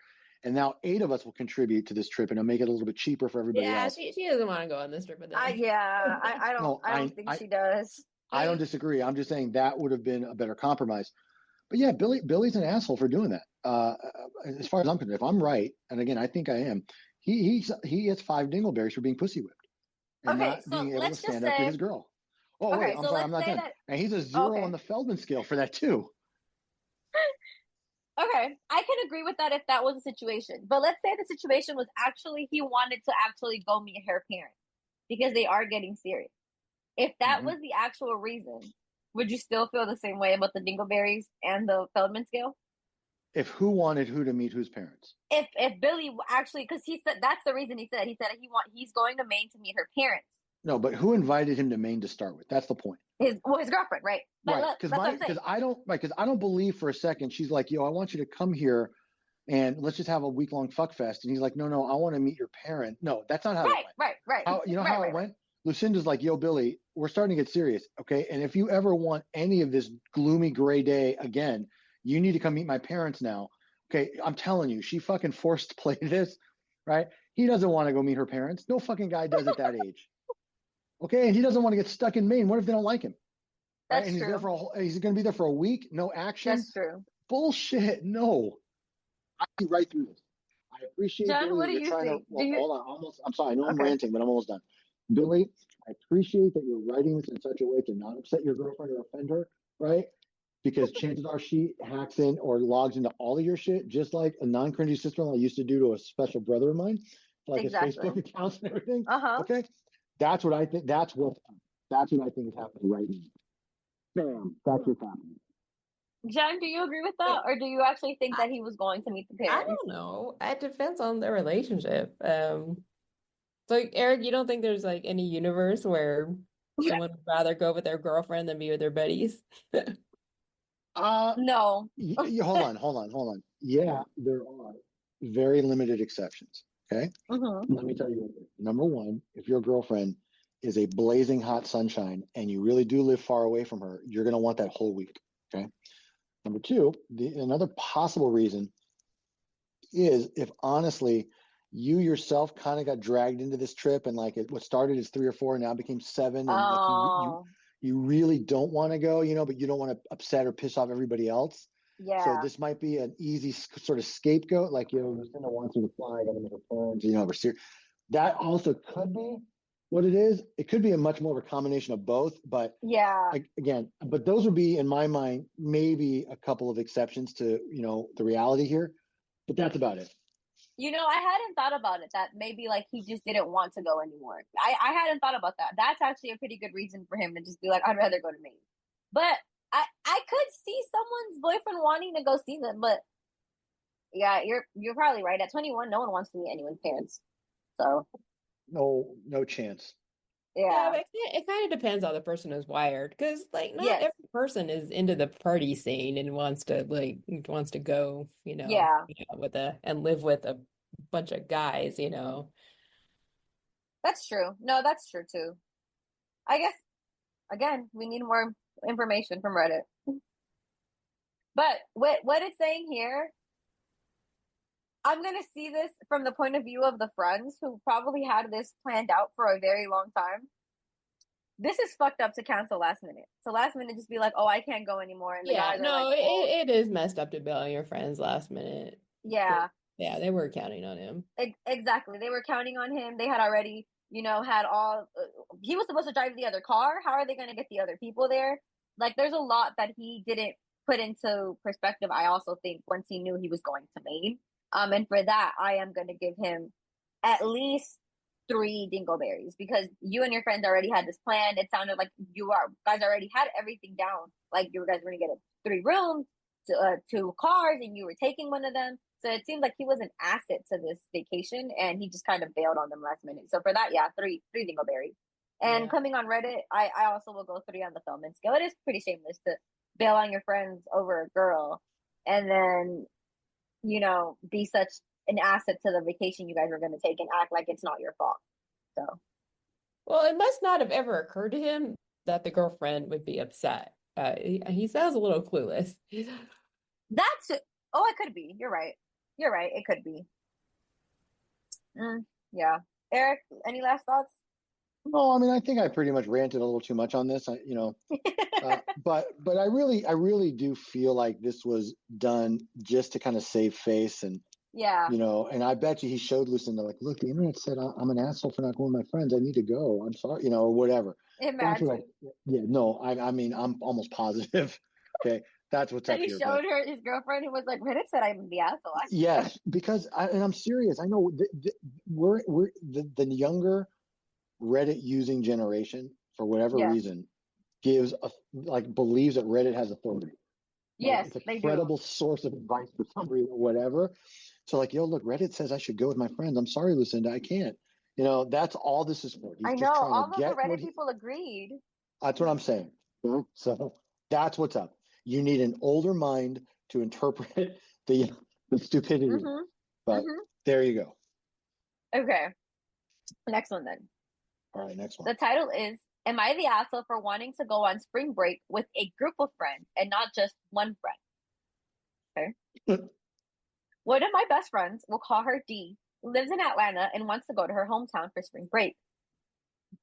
And now 8 of us will contribute to this trip, and it'll make it a little bit cheaper for everybody else. Yeah, she doesn't want to go on this trip with them. I don't think she does. I don't disagree. I'm just saying that would have been a better compromise. But yeah, Billy's an asshole for doing that. As far as I'm concerned, if I'm right, and again, I think I am, he gets 5 dingleberries for being pussy whipped and not being able to stand up to his girl. Oh, wait, I'm sorry, I'm not done. And he's a 0 on the Feldman scale for that too. Okay, I can agree with that if that was the situation. But let's say the situation was actually he wanted to actually go meet her parents because they are getting serious. If that was the actual reason, would you still feel the same way about the dingleberries and the Feldman scale? If who wanted who to meet whose parents? If Billy actually, because he said that's the reason he said he's going to Maine to meet her parents. No, but who invited him to Maine to start with? That's the point. His girlfriend, right? But right, because I don't believe for a second she's like, yo, I want you to come here and let's just have a week-long fuck fest. And he's like, no, I want to meet your parent. No, that's not how it went. Right. How it went? Lucinda's like, yo, Billy, we're starting to get serious, okay? And if you ever want any of this gloomy gray day again, you need to come meet my parents now. Okay, I'm telling you, she fucking forced to play this, right? He doesn't want to go meet her parents. No fucking guy does at that age. Okay, and he doesn't want to get stuck in Maine. What if they don't like him? That's right? And true. He's going to be there for a week, no action. That's true. Bullshit. No, I see right through this. I appreciate John. Billy, What do you think? Hold on, I'm sorry. I know I'm ranting, but I'm almost done. Billy, I appreciate that you're writing this in such a way to not upset your girlfriend or offend her, right? Because chances are she hacks in or logs into all of your shit, just like a non-cringy sister-in-law used to do to a special brother of mine, like his Facebook accounts and everything. Okay. That's what I think. That's what I think is happening right now. Bam. That's what's happening. Jen, do you agree with that, or do you actually think that he was going to meet the parents? I don't know. It depends on their relationship. So Eric, you don't think there's like any universe where someone would rather go with their girlfriend than be with their buddies? No. Hold on. Yeah, there are very limited exceptions. Okay. Let me tell you, number one, if your girlfriend is a blazing hot sunshine and you really do live far away from her, you're going to want that whole week. Okay. Number two, another possible reason is if honestly you yourself kind of got dragged into this trip and like what started as 3 or 4 and now became 7 and like you really don't want to go, but you don't want to upset or piss off everybody else. Yeah. So this might be an easy sort of scapegoat, like, Lucinda wants you to fly, I got to make her parents, we're serious. That also could be what it is. It could be a much more of a combination of both, but but those would be, in my mind, maybe a couple of exceptions to, the reality here, but that's about it. I hadn't thought about it, that maybe like he just didn't want to go anymore. I hadn't thought about that. That's actually a pretty good reason for him to just be like, I'd rather go to Maine. But I could see someone's boyfriend wanting to go see them, but yeah, you're probably right. At 21, no one wants to meet anyone's parents. So no chance. Yeah, but it kind of depends how the person is wired, because like not every person is into the party scene and wants to go, and live with a bunch of guys, That's true. No, that's true too. I guess again, we need more information from Reddit. But what it's saying here, I'm going to see this from the point of view of the friends who probably had this planned out for a very long time. this is fucked up to cancel last minute. So last minute, just be like, oh, I can't go anymore, and the guys are like, oh. it is messed up to bail on your friends last minute. Yeah. Yeah, they were counting on him. Exactly. They were counting on him. They had already, had all. He was supposed to drive the other car. How are they going to get the other people there? Like, there's a lot that he didn't put into perspective. I also think once he knew he was going to Maine, and for that, I am going to give him at least 3 dingleberries, because you and your friends already had this plan. It sounded like guys already had everything down. Like, you guys were going to get 3 rooms, 2 cars, and you were taking one of them. So it seemed like he was an asset to this vacation, and he just kind of bailed on them last minute. So for that, yeah, 3 dingleberries. And coming on Reddit, I also will go 3 on the film and scale. It is pretty shameless to bail on your friends over a girl, and then, be such an asset to the vacation you guys are going to take and act like it's not your fault. So, well, it must not have ever occurred to him that the girlfriend would be upset. He sounds a little clueless. It could be. You're right. It could be. Yeah. Eric, any last thoughts? No, I mean, I think I pretty much ranted a little too much on this, but I really do feel like this was done just to kind of save face, and and I bet you he showed Lucinda, like, look, the internet said I'm an asshole for not going with my friends. I need to go. I'm sorry, or whatever. Imagine. I mean, I'm almost positive. Okay, that's what's up here. He showed her his girlfriend who was like, Reddit said I'm the asshole. Yes, because I'm serious. I know we're the younger Reddit using generation, for whatever reason, believes that Reddit has authority. Yes, it's a credible source of advice for some reason, or whatever. So like, look, Reddit says I should go with my friends. I'm sorry, Lucinda, I can't. That's all this is for. I know all of the Reddit people agreed. That's what I'm saying. So that's what's up. You need an older mind to interpret the stupidity. But there you go. Okay. Next one then. All right, next one. The title is, am I the asshole for wanting to go on spring break with a group of friends and not just one friend? Okay. One of my best friends, we'll call her D, lives in Atlanta and wants to go to her hometown for spring break.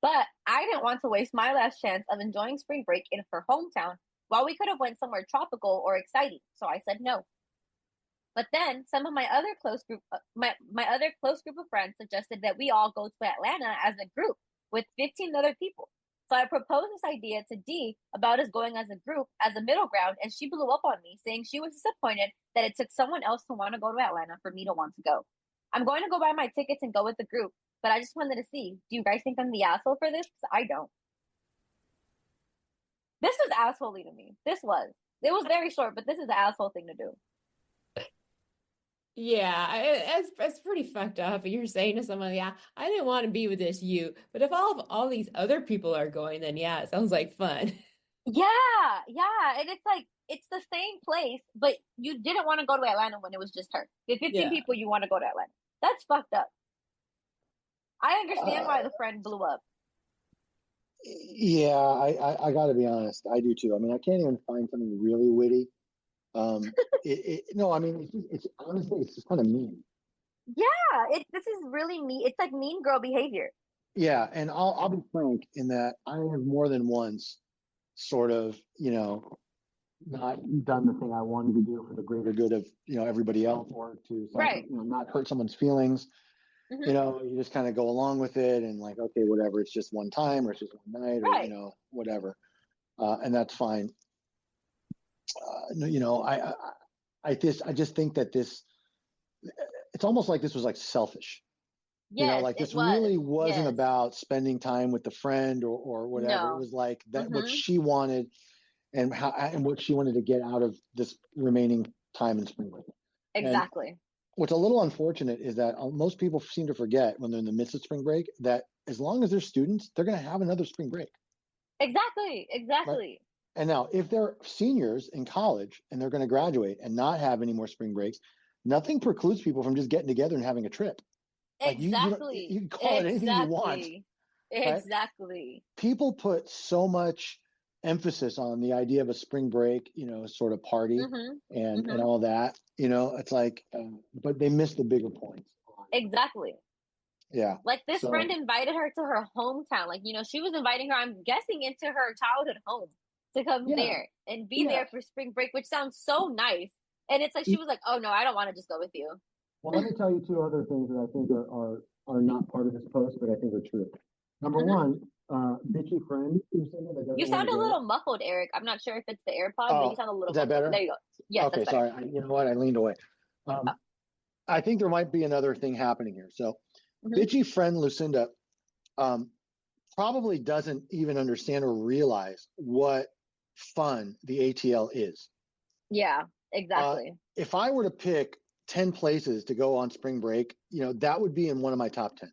But I didn't want to waste my last chance of enjoying spring break in her hometown while we could have went somewhere tropical or exciting. So I said no. But then some of my other close group of friends suggested that we all go to Atlanta as a group with 15 other people. So I proposed this idea to D about us going as a group, as a middle ground, and she blew up on me, saying she was disappointed that it took someone else to want to go to Atlanta for me to want to go. I'm going to go buy my tickets and go with the group, but I just wanted to see, do you guys think I'm the asshole for this? Because I don't. This was assholey to me. It was very short, but this is an asshole thing to do. Yeah, it's pretty fucked up. You're saying to someone, yeah, I didn't want to be with this you, but if all these other people are going, then yeah, it sounds like fun. Yeah, and it's like, it's the same place, but you didn't want to go to Atlanta when it was just her. The 15 people you want to go to Atlanta. That's fucked up. I understand why the friend blew up. Yeah, I got to be honest. I do too. I mean, I can't even find something really witty. No, I mean, it's honestly, it's just kind of mean. Yeah, this is really mean. It's like mean girl behavior. Yeah, and I'll be frank in that I have more than once sort of, not done the thing I wanted to do for the greater good of, everybody else, or to not hurt someone's feelings. You just kind of go along with it and like, okay, whatever, it's just one time or it's just one night or, whatever. And that's fine. I just think that it's almost like this was like selfish. Yes, this really wasn't about spending time with the friend or whatever. It was like that what she wanted and what she wanted to get out of this remaining time in spring break. Exactly. And what's a little unfortunate is that most people seem to forget when they're in the midst of spring break that as long as they're students, they're going to have another spring break. Exactly. Right? And now, if they're seniors in college and they're going to graduate and not have any more spring breaks, nothing precludes people from just getting together and having a trip. Exactly. You can call it anything you want. Exactly. Right? People put so much emphasis on the idea of a spring break, sort of party and all that. It's like, but they miss the bigger points. Exactly. Yeah. Like this friend invited her to her hometown. Like, she was inviting her, I'm guessing, into her childhood home to come there and be there for spring break, which sounds so nice. And it's like she was like, "Oh no, I don't want to just go with you." Well, let me tell you two other things that I think are not part of this post, but I think are true. Number one, bitchy friend You sound a little muffled, Eric. I'm not sure if it's the AirPod, but you sound a little muffled. Better? There you go. Yes, okay, sorry. You know what? I leaned away. I think there might be another thing happening here. So, bitchy friend Lucinda probably doesn't even understand or realize what fun the ATL is. Yeah, exactly. If I were to pick 10 places to go on spring break, that would be in one of my top 10.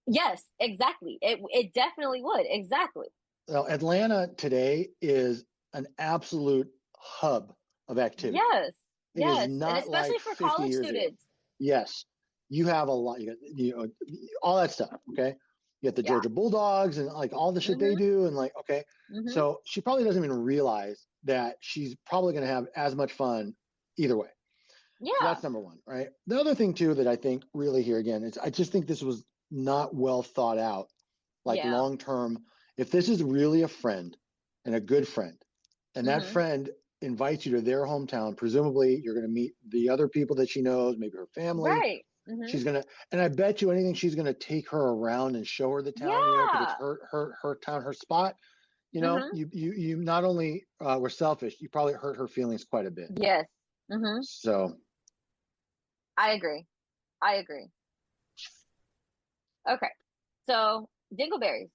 Yes, exactly. It definitely would. Exactly. So Atlanta today is an absolute hub of activity. Yes. It is not, and especially like for college students. Yes. You have a lot, all that stuff. Okay. You got the Georgia Bulldogs and like all the shit they do. And like, okay. So she probably doesn't even realize that she's probably going to have as much fun either way. Yeah. So that's number one, right? The other thing too, that I think really here again, is I just think this was not well thought out, like long-term. If this is really a friend and a good friend, and that friend invites you to their hometown, presumably you're going to meet the other people that she knows, maybe her family. Right. She's going to, and I bet you anything, she's going to take her around and show her the town, because it's her town, her spot. You not only were selfish, you probably hurt her feelings quite a bit. Yes. So. I agree. Okay. So, dingleberries.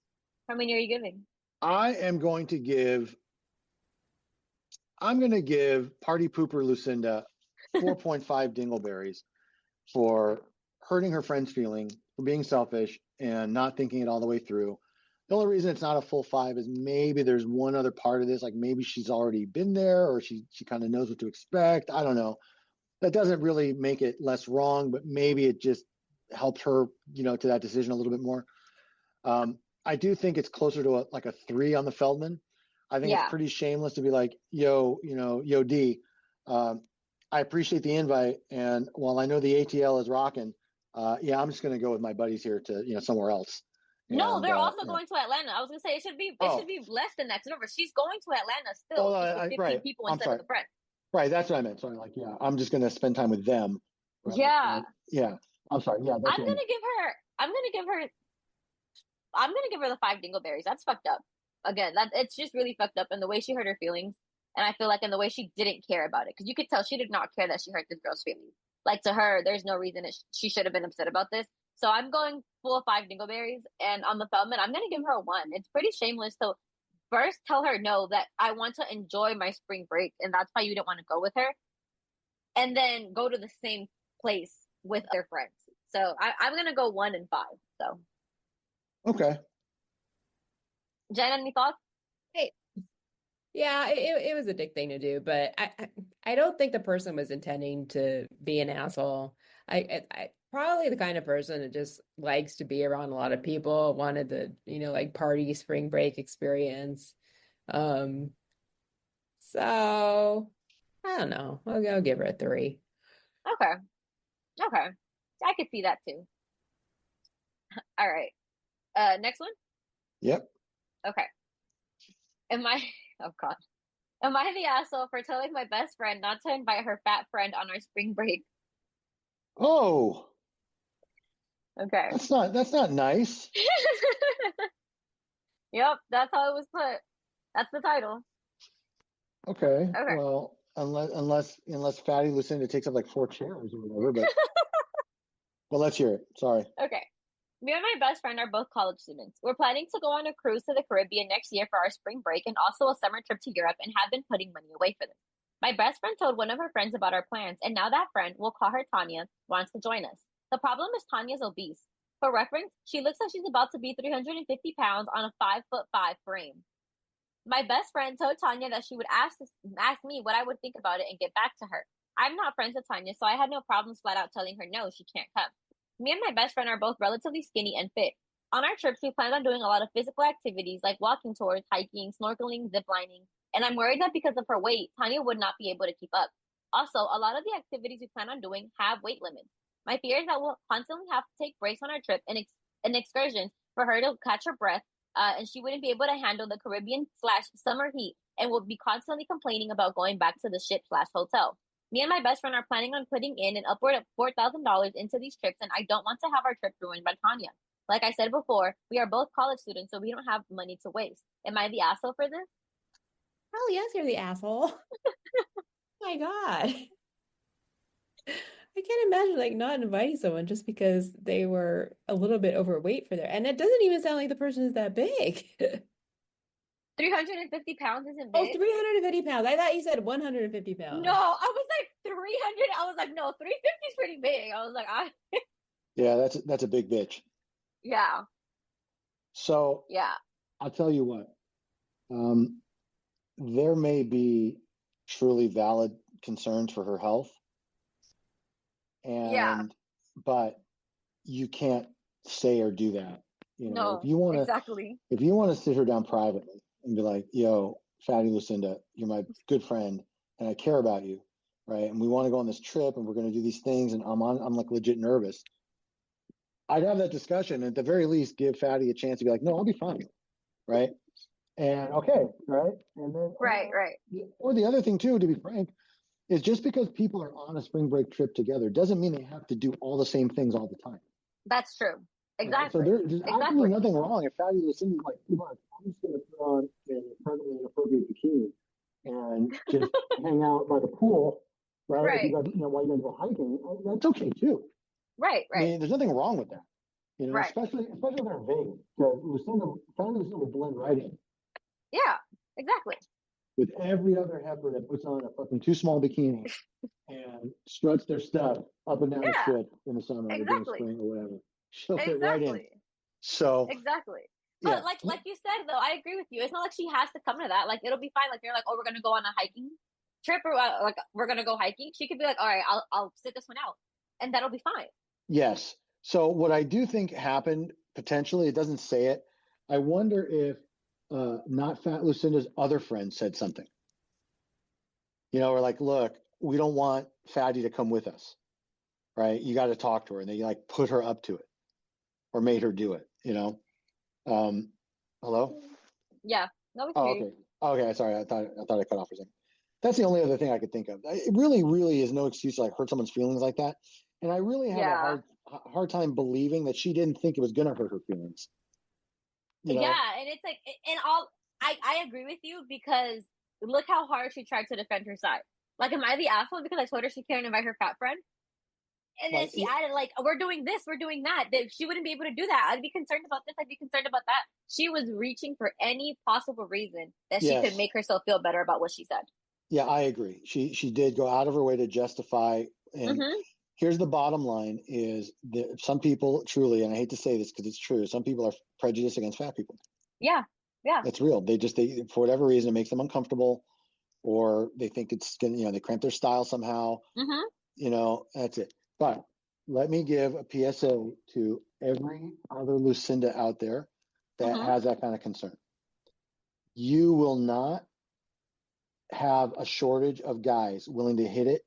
How many are you giving? I'm going to give Party Pooper Lucinda 4.5 dingleberries for hurting her friend's feeling, for being selfish and not thinking it all the way through. The only reason it's not a full 5 is maybe there's one other part of this, like maybe she's already been there or she kind of knows what to expect. I don't know. That doesn't really make it less wrong, but maybe it just helps her, to that decision a little bit more. I do think it's closer to a 3 on the Feldman. I think it's pretty shameless to be like, yo D, I appreciate the invite. And while I know the ATL is rocking, I'm just going to go with my buddies here to, somewhere else. No, they're also going to Atlanta. I was going to say it should be less than that. Remember, she's going to Atlanta still. Just with 15 people instead of the friends. Right, that's what I meant. Sorry, I'm just gonna spend time with them. Right? Yeah. I'm sorry. Yeah, I'm gonna give her the 5 dingleberries. That's fucked up. Again, it's just really fucked up, and the way she hurt her feelings, and I feel like in the way she didn't care about it, because you could tell she did not care that she hurt this girl's feelings. Like to her, there's no reason she should have been upset about this. So I'm going full of 5 dingleberries, and on the Feldman, I'm gonna give her a 1. It's pretty shameless to first tell her no, that I want to enjoy my spring break, and that's why you didn't want to go with her, and then go to the same place with their friends. So I'm gonna go 1 and 5. So okay. Jen, any thoughts? Hey, yeah, it was a dick thing to do, but I don't think the person was intending to be an asshole. I probably the kind of person that just likes to be around a lot of people, wanted the, like party spring break experience. So I don't know. I'll give her a 3. Okay. I could see that too. All right. Next one? Yep. Okay. Am I the asshole for telling my best friend not to invite her fat friend on our spring break? Oh. Okay. That's not nice. Yep, that's how it was put. That's the title. Okay. Well, unless Fatty Lucinda takes up like 4 chairs or whatever, but well, let's hear it. Sorry. Okay. Me and my best friend are both college students. We're planning to go on a cruise to the Caribbean next year for our spring break and also a summer trip to Europe, and have been putting money away for this. My best friend told one of her friends about our plans, and now that friend, we'll call her Tanya, wants to join us. The problem is Tanya's obese. For reference, she looks like she's about to be 350 pounds on a 5'5" frame. My best friend told Tanya that she would ask me what I would think about it and get back to her. I'm not friends with Tanya, so I had no problems flat out telling her no, she can't come. Me and my best friend are both relatively skinny and fit. On our trips, we planned on doing a lot of physical activities like walking tours, hiking, snorkeling, ziplining, and I'm worried that because of her weight, Tanya would not be able to keep up. Also, a lot of the activities we plan on doing have weight limits. My fear is that we'll constantly have to take breaks on our trip and an excursion for her to catch her breath, and she wouldn't be able to handle the Caribbean/summer heat and will be constantly complaining about going back to the ship/hotel. Me and my best friend are planning on putting in an upward of $4,000 into these trips, and I don't want to have our trip ruined by Tanya. Like I said before, we are both college students, so we don't have money to waste. Am I the asshole for this? Hell yes, you're the asshole. Oh my God. I can't imagine like not inviting someone just because they were a little bit overweight for their, and it doesn't even sound like the person is that big. 350 pounds isn't Oh, big. 350 pounds. I thought you said 150 pounds. No, I was like 300. I was like, no, 350 is pretty big. I was like, Yeah, that's a big bitch. Yeah. So yeah, I'll tell you what. There may be truly valid concerns for her health, but you can't say or do that. No, if you want to, exactly. If you want to sit her down privately and be like, "Yo, Fatty Lucinda, you're my good friend, and I care about you, right? And we want to go on this trip, and we're going to do these things, and I'm like legit nervous." I'd have that discussion, and at the very least, give Fatty a chance to be like, "No, I'll be fine," right? And okay, right? And then right. Or the other thing too, to be frank, is just because people are on a spring break trip together doesn't mean they have to do all the same things all the time. That's true. Exactly. Right? So there's absolutely nothing wrong if Fatty Lucinda like, look, I'm just going to put on an incredibly inappropriate bikini and just hang out by the pool, right? Right. If you guys, while you guys go hiking, that's okay too. Right. I mean, there's nothing wrong with that. Right. Especially if they're vague. Because Fatty Lucinda will blend right in. Yeah, exactly. With every other heifer that puts on a fucking too small bikini and struts their stuff up and down the strip in the summer or during spring or whatever. She'll fit right in. So exactly. But like you said though, I agree with you. It's not like she has to come to that. Like it'll be fine. Like they're like, oh, we're gonna go on a hiking trip or like we're gonna go hiking. She could be like, all right, I'll sit this one out, and that'll be fine. Yes. So what I do think happened potentially, it doesn't say it. I wonder if not Fat Lucinda's other friend said something. Or like, look, we don't want Fatty to come with us, right? You got to talk to her, and they like put her up to it, or made her do it. Hello? Yeah. No, we can hear you. Okay. Sorry, I thought I cut off for a second. That's the only other thing I could think of. It really, really is no excuse to like hurt someone's feelings like that. And I really have a hard time believing that she didn't think it was going to hurt her feelings. Yeah, and it's like, I agree with you because look how hard she tried to defend her side. Like, am I the asshole because I told her she can't invite her fat friend? And then she added, like, we're doing this, we're doing that. She wouldn't be able to do that. I'd be concerned about this, I'd be concerned about that. She was reaching for any possible reason that she could make herself feel better about what she said. Yeah, I agree. She did go out of her way to justify. And here's the bottom line is that some people truly, and I hate to say this because it's true, some people are prejudiced against fat people. Yeah. It's real. They for whatever reason, it makes them uncomfortable, or they think it's going they cramp their style somehow. That's it. But let me give a PSA to every other Lucinda out there that has that kind of concern. You will not have a shortage of guys willing to hit it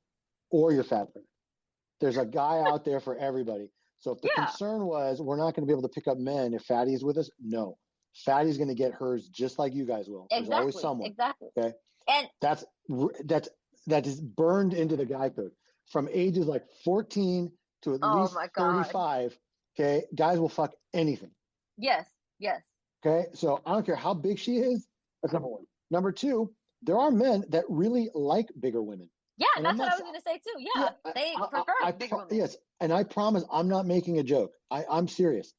or your fat friend. There's a guy out there for everybody. So if the concern was we're not going to be able to pick up men if Fatty is with us, no. Fatty's going to get hers just like you guys will. There's always someone. Exactly. Okay. And that is burned into the guy code from ages like 14 to at least 35. Okay. Guys will fuck anything. Yes. Okay. So I don't care how big she is. That's number one. Number two, there are men that really like bigger women. Yeah, that's what I was going to say too. Yeah, they prefer bigger women. Yes. And I promise I'm not making a joke. I'm serious.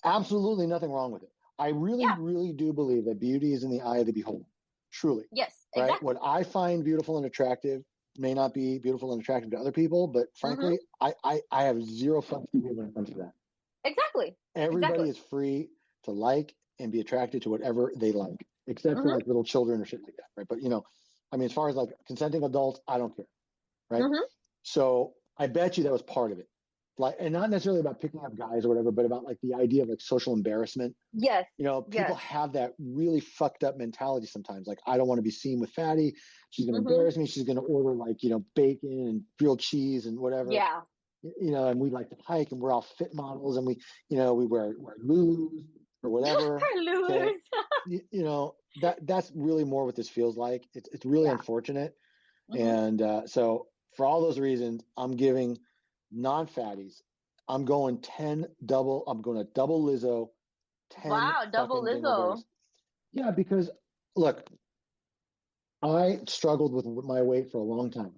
Absolutely nothing wrong with it. I really, really do believe that beauty is in the eye of the beholder. Truly. Yes, right? exactly. What I find beautiful and attractive may not be beautiful and attractive to other people, but frankly, I have zero fucks to give when it comes to that. Exactly. Everybody is free to like and be attracted to whatever they like, except for like little children or shit like that, right? But as far as like consenting adults, I don't care, right? So I bet you that was part of it. Like, and not necessarily about picking up guys or whatever, but about like the idea of like social embarrassment. Yes. People have that really fucked up mentality sometimes. Like, I don't want to be seen with Fatty. She's going to embarrass me. She's going to order like, bacon and grilled cheese and whatever. Yeah. and we like to hike, and we're all fit models, and we wear Lulus or whatever. Okay? That's really more what this feels like. It's really unfortunate. Mm-hmm. And so for all those reasons, I'm giving non-fatties. I'm going a double Lizzo, 10 Wow, double fucking Lizzo. dingleberries. Yeah, because look, I struggled with my weight for a long time.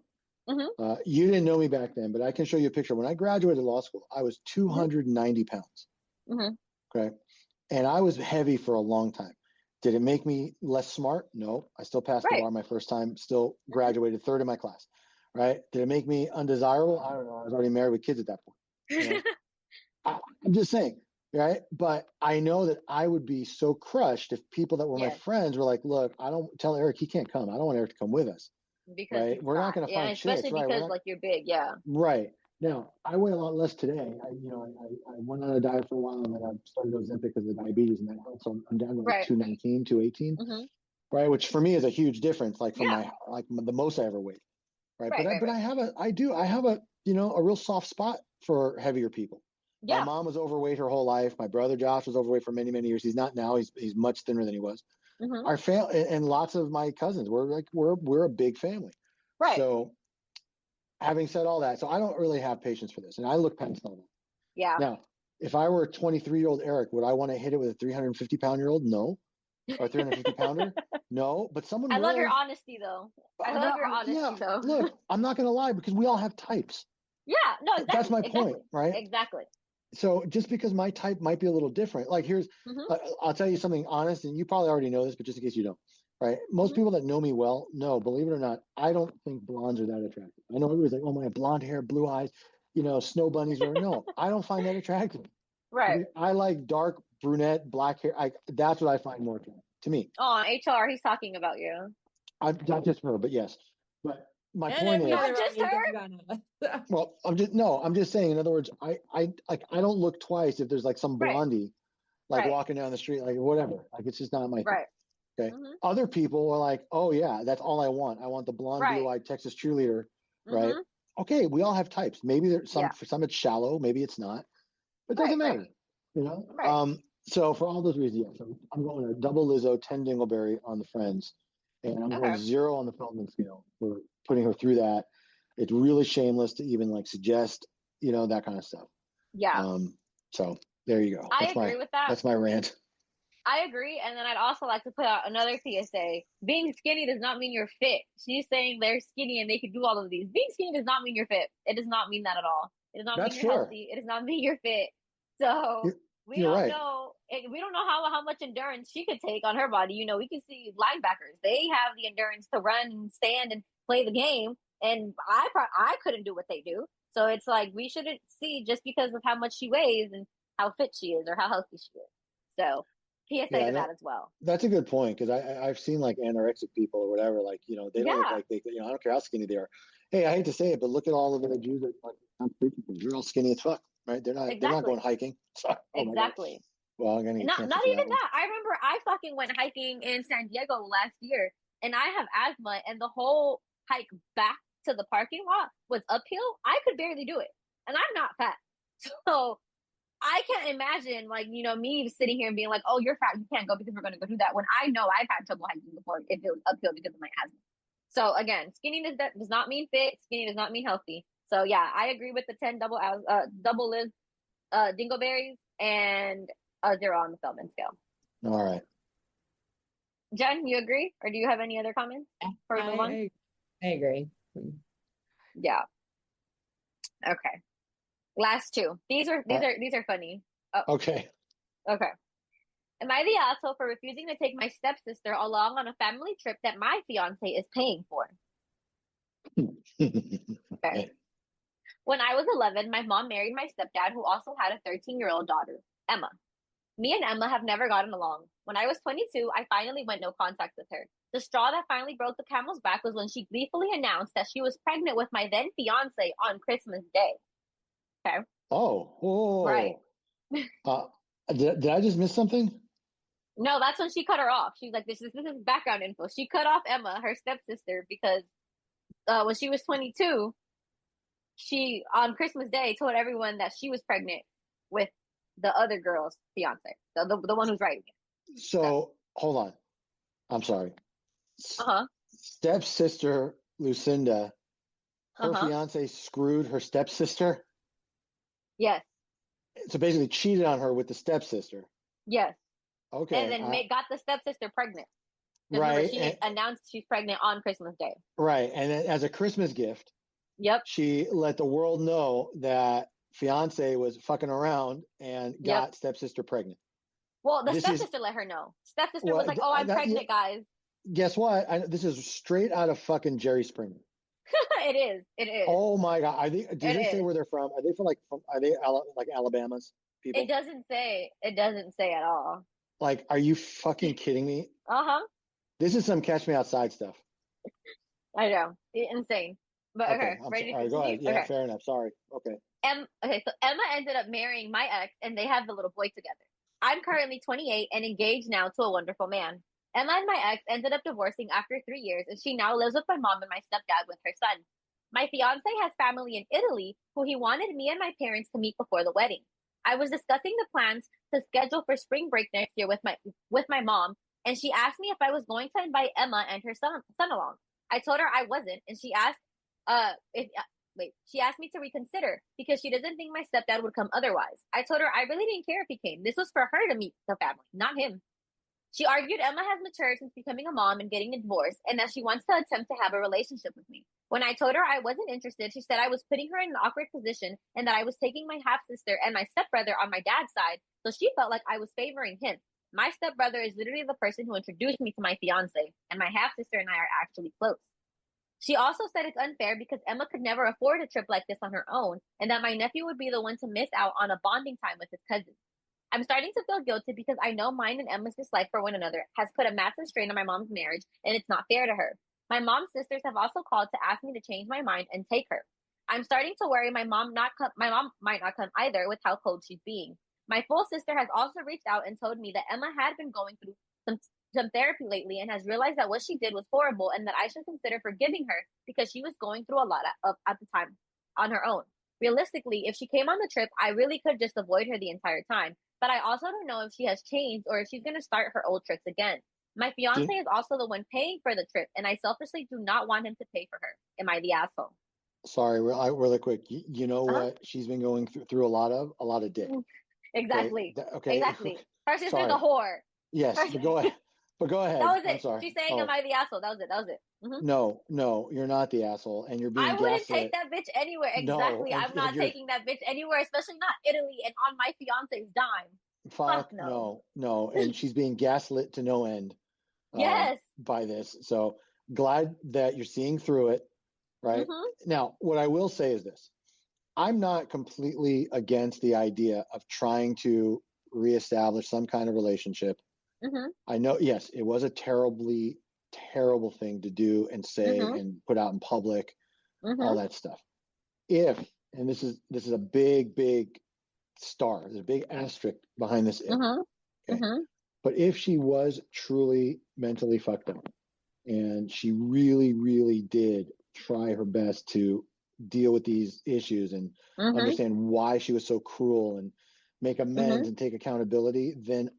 Mm-hmm. You didn't know me back then, but I can show you a picture. When I graduated law school, I was 290 pounds. Mm-hmm. Okay. And I was heavy for a long time. Did it make me less smart? No. I still passed the bar my first time, still graduated third in my class. Right. Did it make me undesirable? I don't know. I was already married with kids at that point. I'm just saying. Right. But I know that I would be so crushed if people that were my friends were like, look, I don't tell Eric he can't come. I don't want Eric to come with us. Because we're not going to find especially chicks. because Right. like you're big. Yeah. Right. Now, I weigh a lot less today. I went on a diet for a while, and then I started Ozempic because of the diabetes, and that helped. So I'm down to like 219, 218, right? Which for me is a huge difference, like from the most I ever weighed, right? But I have a real soft spot for heavier people. Yeah. My mom was overweight her whole life. My brother Josh was overweight for many, many years. He's not now. He's much thinner than he was. Our family and lots of my cousins, we're a big family. Right. So having said all that, so I don't really have patience for this, and I look past all that. Yeah. Now, if I were a 23-year-old Eric, would I want to hit it with a 350-pound-year-old? No. Or a 350-pounder? No. But someone I love your honesty, though. Though. Look, I'm not going to lie, because we all have types. Yeah, no, exactly. That's my point, right? Exactly. So just because my type might be a little different, like I'll tell you something honest, and you probably already know this, but just in case you don't. Right. Most people that know me well know, believe it or not, I don't think blondes are that attractive. I know everybody's like, oh my, blonde hair, blue eyes, snow bunnies. Or no, I don't find that attractive. Right. I like dark brunette, black hair. That's what I find more attractive to me. Oh, HR, he's talking about you. I'm not just her, but yes. But my point is not just her. Well, I'm just saying, in other words, I don't look twice if there's like some blondie walking down the street, like whatever. Like it's just not my thing. Okay. Other people are like, oh yeah, that's all I want. I want the blonde, blue-eyed Texas cheerleader, right? Okay, we all have types. Maybe there's for some it's shallow, maybe it's not. It doesn't matter, So for all those reasons, so I'm going to double Lizzo, 10 Dingleberry on the Friends, and I'm going 0 on the Feldman scale for putting her through that. It's really shameless to even like suggest, that kind of stuff. Yeah. So there you go. I agree with that. That's my rant. I agree. And then I'd also like to put out another PSA. Being skinny does not mean you're fit. She's saying they're skinny and they can do all of these. Being skinny does not mean you're fit. It does not mean that at all. It does not mean you're healthy. It does not mean you're fit. So we don't know. We don't know how much endurance she could take on her body. We can see linebackers. They have the endurance to run and stand and play the game. And I couldn't do what they do. So it's like we shouldn't see just because of how much she weighs and how fit she is or how healthy she is. So PSA to that as well. That's a good point, because I've seen like anorexic people or whatever, like they don't look like they, I don't care how skinny they are. Hey, I hate to say it, but look at all of the Jews that they're all skinny as fuck, right? They're not going hiking. So, exactly. Well, I'm gonna not even that. I remember I fucking went hiking in San Diego last year, and I have asthma, and the whole hike back to the parking lot was uphill. I could barely do it, and I'm not fat, so I can't imagine, like, me sitting here and being like, oh, you're fat, you can't go because we're going to go do that, when I know I've had trouble hiking before if it was uphill because of my asthma. So, again, skinniness does not mean fit. Skinny does not mean healthy. So, yeah, I agree with the 10 double Liz Dingleberries and 0 on the Feldman scale. All right. Jen, you agree? Or do you have any other comments? I agree. Yeah. Okay. Last two. These are funny. Oh. Okay. Am I the asshole for refusing to take my stepsister along on a family trip that my fiance is paying for? Okay. When I was 11, my mom married my stepdad, who also had a 13-year-old daughter, Emma. Me and Emma have never gotten along. When I was 22, I finally went no contact with her. The straw that finally broke the camel's back was when she gleefully announced that she was pregnant with my then fiance on Christmas Day. Okay. Oh. Right. Did I just miss something? No, that's when she cut her off. She's like, this is background info. She cut off Emma, her stepsister, because when she was 22, she on Christmas Day told everyone that she was pregnant with the other girl's fiance, the one who's writing it. So hold on, I'm sorry. Stepsister Lucinda, her fiance screwed her stepsister. Yes. So basically, cheated on her with the stepsister. Yes. Okay. And then got the stepsister pregnant. Right. Remember, she announced she's pregnant on Christmas Day. Right. And then as a Christmas gift, she let the world know that fiance was fucking around and got stepsister pregnant. Well, the stepsister let her know. Stepsister was like, "Oh, I'm pregnant, guys." Guess what? This is straight out of fucking Jerry Springer. It is. It is. Oh my God! Did they say where they're from? Are they Are they like Alabama's people? It doesn't say. It doesn't say at all. Like, are you fucking kidding me? This is some Catch Me Outside stuff. I know. Insane. But okay, ready to go ahead. Yeah, fair enough. Sorry. Okay. So Emma ended up marrying my ex, and they have the little boy together. I'm currently 28 and engaged now to a wonderful man. Emma and my ex ended up divorcing after 3 years, and she now lives with my mom and my stepdad with her son. My fiance has family in Italy who he wanted me and my parents to meet before the wedding. I was discussing the plans to schedule for spring break next year with my mom, and she asked me if I was going to invite Emma and her son along. I told her I wasn't, and she asked she asked me to reconsider because she doesn't think my stepdad would come otherwise. I told her I really didn't care if he came. This was for her to meet the family, not him. She argued Emma has matured since becoming a mom and getting a divorce, and that she wants to attempt to have a relationship with me. When I told her I wasn't interested, she said I was putting her in an awkward position and that I was taking my half-sister and my stepbrother on my dad's side, so she felt like I was favoring him. My stepbrother is literally the person who introduced me to my fiance, and my half-sister and I are actually close. She also said it's unfair because Emma could never afford a trip like this on her own, and that my nephew would be the one to miss out on a bonding time with his cousins. I'm starting to feel guilty because I know mine and Emma's dislike for one another has put a massive strain on my mom's marriage, and it's not fair to her. My mom's sisters have also called to ask me to change my mind and take her. I'm starting to worry my mom might not come either with how cold she's being. My full sister has also reached out and told me that Emma had been going through some therapy lately and has realized that what she did was horrible and that I should consider forgiving her because she was going through a lot at the time on her own. Realistically, if she came on the trip, I really could just avoid her the entire time. But I also don't know if she has changed or if she's going to start her old tricks again. My fiance is also the one paying for the trip, and I selfishly do not want him to pay for her. Am I the asshole? Sorry, really quick. You know what she's been going through a lot of dick. Exactly. Okay. Exactly. Her sister's a whore. Yes, but go ahead. But go ahead. That was it. I'm sorry. She's saying, "Am I the asshole?" That was it. Mm-hmm. No, you're not the asshole, and you're being. I wouldn't take that bitch anywhere. Exactly. No, I'm not taking that bitch anywhere, especially not Italy and on my fiance's dime. Fuck no. And she's being gaslit to no end. Yes. By this, so glad that you're seeing through it. Right now, what I will say is this: I'm not completely against the idea of trying to reestablish some kind of relationship. I know, yes, it was a terrible thing to do and say and put out in public, all that stuff. And this is a big star, there's a big asterisk behind this. But if she was truly mentally fucked up and she really did try her best to deal with these issues and understand why she was so cruel and make amends and take accountability, then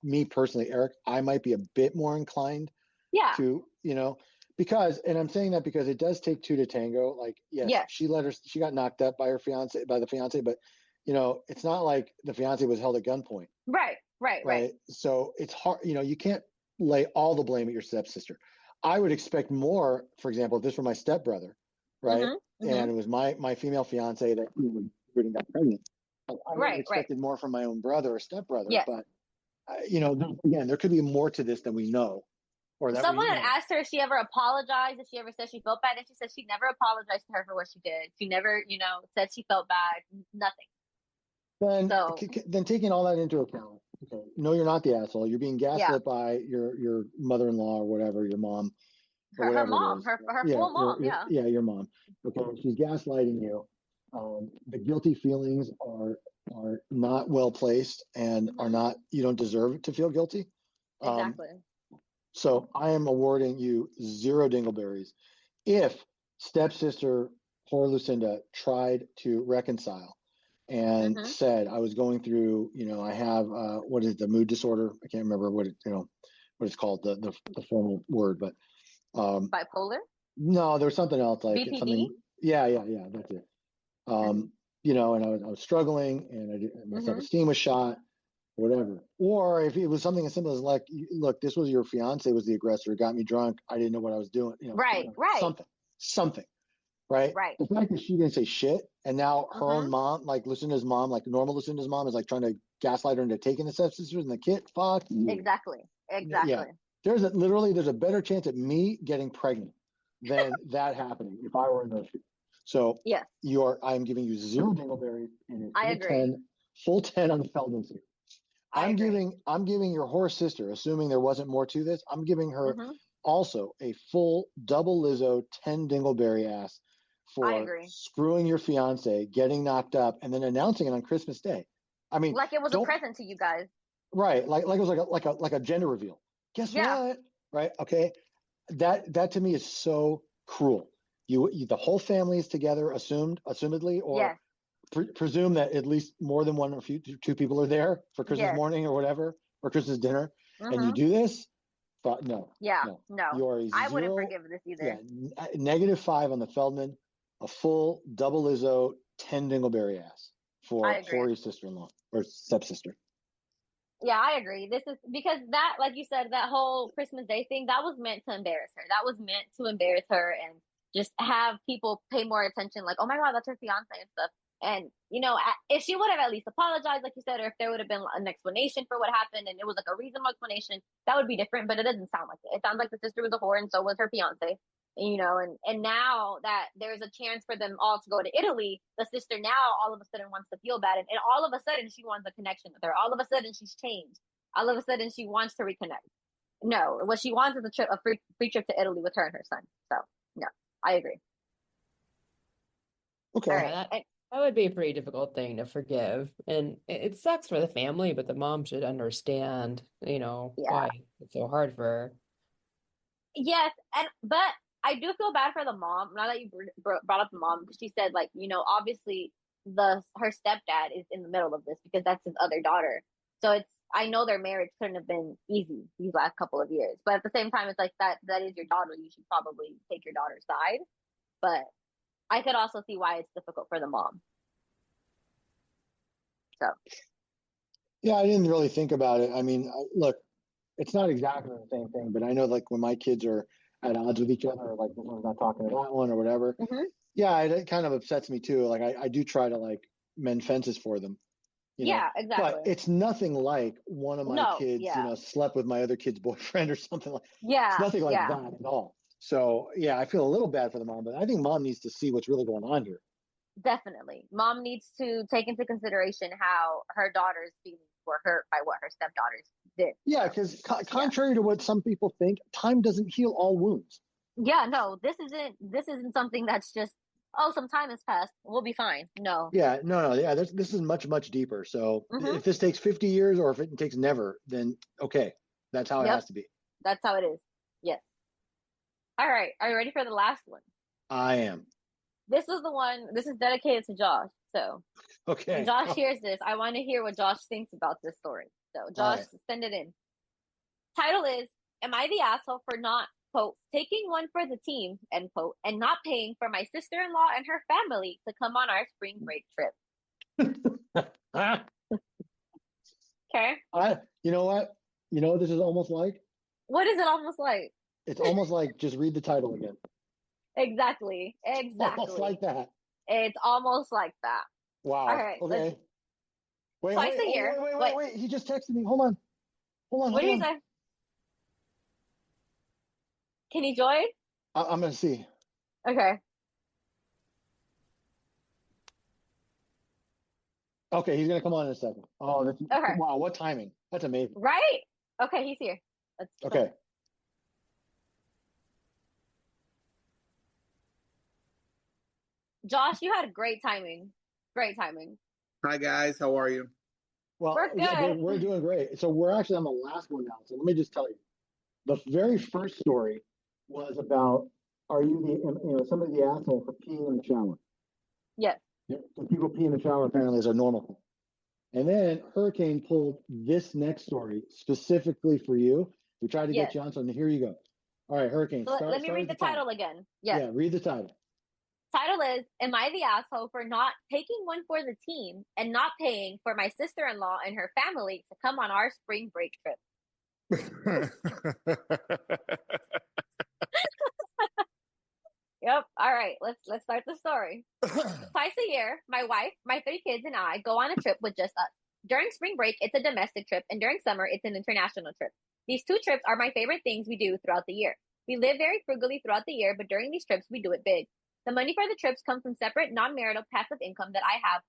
me personally, Eric, I might be a bit more inclined to, because, and I'm saying that because it does take two to tango. Like, yes. she got knocked up by the fiance, but it's not like the fiance was held at gunpoint. Right. So it's hard, you can't lay all the blame at your stepsister. I would expect more, for example, if this were my stepbrother, right? And it was my female fiance that got pregnant. I expected more from my own brother or stepbrother, but again, there could be more to this than we know. Or that someone had asked her if she ever apologized, if she ever said she felt bad, and she said she never apologized to her for what she did. She never, said she felt bad. Nothing. Then taking all that into account, no, you're not the asshole. You're being gaslit by your mother-in-law or whatever, your mom. Her mom, her full mom, your mom. Okay, she's gaslighting you. The guilty feelings are not well placed and are not. You don't deserve to feel guilty. Exactly. So I am awarding you 0 dingleberries. If stepsister poor Lucinda tried to reconcile and said, I was going through, I have, what is it, the mood disorder? I can't remember what it's called, the formal word, but. Bipolar? No, there was something else, like BPD? something. Yeah, that's it. And I was struggling, and my self-esteem was shot, whatever. Or if it was something as simple as like, look, this was your fiance was the aggressor, got me drunk, I didn't know what I was doing. Right. Something. Right. The fact that she didn't say shit, and now her own mom, like Lucinda's mom, like normal Lucinda's mom, is like trying to gaslight her into taking the stepsisters and the kid. Fuck you. Exactly. Yeah. There's a better chance at me getting pregnant than that happening if I were in those shoes. So yes, I'm giving you 0 dingleberries and I agree. Full 10 on the Feldman series. I'm giving your horse sister, assuming there wasn't more to this, I'm giving her also a full double Lizzo 10 dingleberry ass for screwing your fiance, getting knocked up, and then announcing it on Christmas Day. I mean, like it was a present to you guys. Right. Like it was like a gender reveal. Guess what? Right. Okay. That to me is so cruel. You the whole family is together, assumedly, or presume that at least more than one or two people are there for Christmas morning or whatever, or Christmas dinner, and you do this. No. You are I wouldn't forgive this either. Yeah, -5 on the Feldman, a full double Lizzo 10 dingleberry ass for Hori's sister-in-law or stepsister. Yeah, I agree. This is because that, like you said, that whole Christmas Day thing, that was meant to embarrass her. That was meant to embarrass her and just have people pay more attention. Like, oh my God, that's her fiance and stuff. And, if she would have at least apologized, like you said, or if there would have been an explanation for what happened and it was like a reasonable explanation, that would be different. But it doesn't sound like it. It sounds like the sister was a whore and so was her fiance. And now that there's a chance for them all to go to Italy, the sister now all of a sudden wants to feel bad. And all of a sudden she wants a connection with her. All of a sudden she's changed. All of a sudden she wants to reconnect. No, what she wants is a free trip to Italy with her and her son. So, no, I agree. Okay. All right. That would be a pretty difficult thing to forgive. And it sucks for the family, but the mom should understand, why it's so hard for her. Yes, but I do feel bad for the mom. Now that you brought up the mom, because she said, like, obviously her stepdad is in the middle of this because that's his other daughter. So I know their marriage couldn't have been easy these last couple of years. But at the same time, it's like that is your daughter. You should probably take your daughter's side. But I could also see why it's difficult for the mom. So. Yeah, I didn't really think about it. I mean, look, it's not exactly the same thing, but I know like when my kids are at odds with each other, or like this one's not talking to that one or whatever. Yeah, it kind of upsets me too. Like I do try to like mend fences for them. Yeah, exactly. But it's nothing like one of my kids, slept with my other kid's boyfriend or something like. It's nothing like that at all. So yeah, I feel a little bad for the mom, but I think mom needs to see what's really going on here. Definitely, mom needs to take into consideration how her daughter's feelings were hurt by what her stepdaughters did. Yeah, because contrary to what some people think, time doesn't heal all wounds. Yeah, no, this isn't something that's just, some time has passed, we'll be fine. No. Yeah, no. Yeah, this is much, much deeper. So if this takes 50 years or if it takes never, then okay, that's how it has to be. That's how it is. Yes. All right, are you ready for the last one? I am. This is dedicated to Josh. So okay. When Josh hears this, I want to hear what Josh thinks about this story. So Josh, send it in. Title is, am I the asshole for not, quote, taking one for the team, end quote, and not paying for my sister-in-law and her family to come on our spring break trip? Okay. You know what? You know what this is almost like? What is it almost like? It's almost like just read the title again. Exactly. Almost like that. It's almost like that. Wow. All right. Okay. Twice a year. Wait. He just texted me. Hold on. What did he say? Can he join? I'm going to see. Okay. Okay, he's going to come on in a second. Oh, okay. Wow, what timing. That's amazing. Right? Okay, he's here. Okay. Josh, you had great timing. Great timing. Hi, guys. How are you? Well, we're good. We're doing great. So we're actually on the last one now. So let me just tell you. The very first story was about, are you somebody the asshole for peeing in the shower? Yes. Yeah, so people pee in the shower apparently is a normal thing. And then Hurricane pulled this next story specifically for you. We tried to get you on, so here you go. All right, Hurricane, So let me read the title again. Yes. Yeah, read the title. Title is, am I the asshole for not taking one for the team and not paying for my sister-in-law and her family to come on our spring break trip? Yep. All right. Let's start the story. Twice a year, my wife, my 3 kids, and I go on a trip with just us. During spring break, it's a domestic trip, and during summer, it's an international trip. These 2 trips are my favorite things we do throughout the year. We live very frugally throughout the year, but during these trips, we do it big. The money for the trips comes from separate non-marital passive income that I have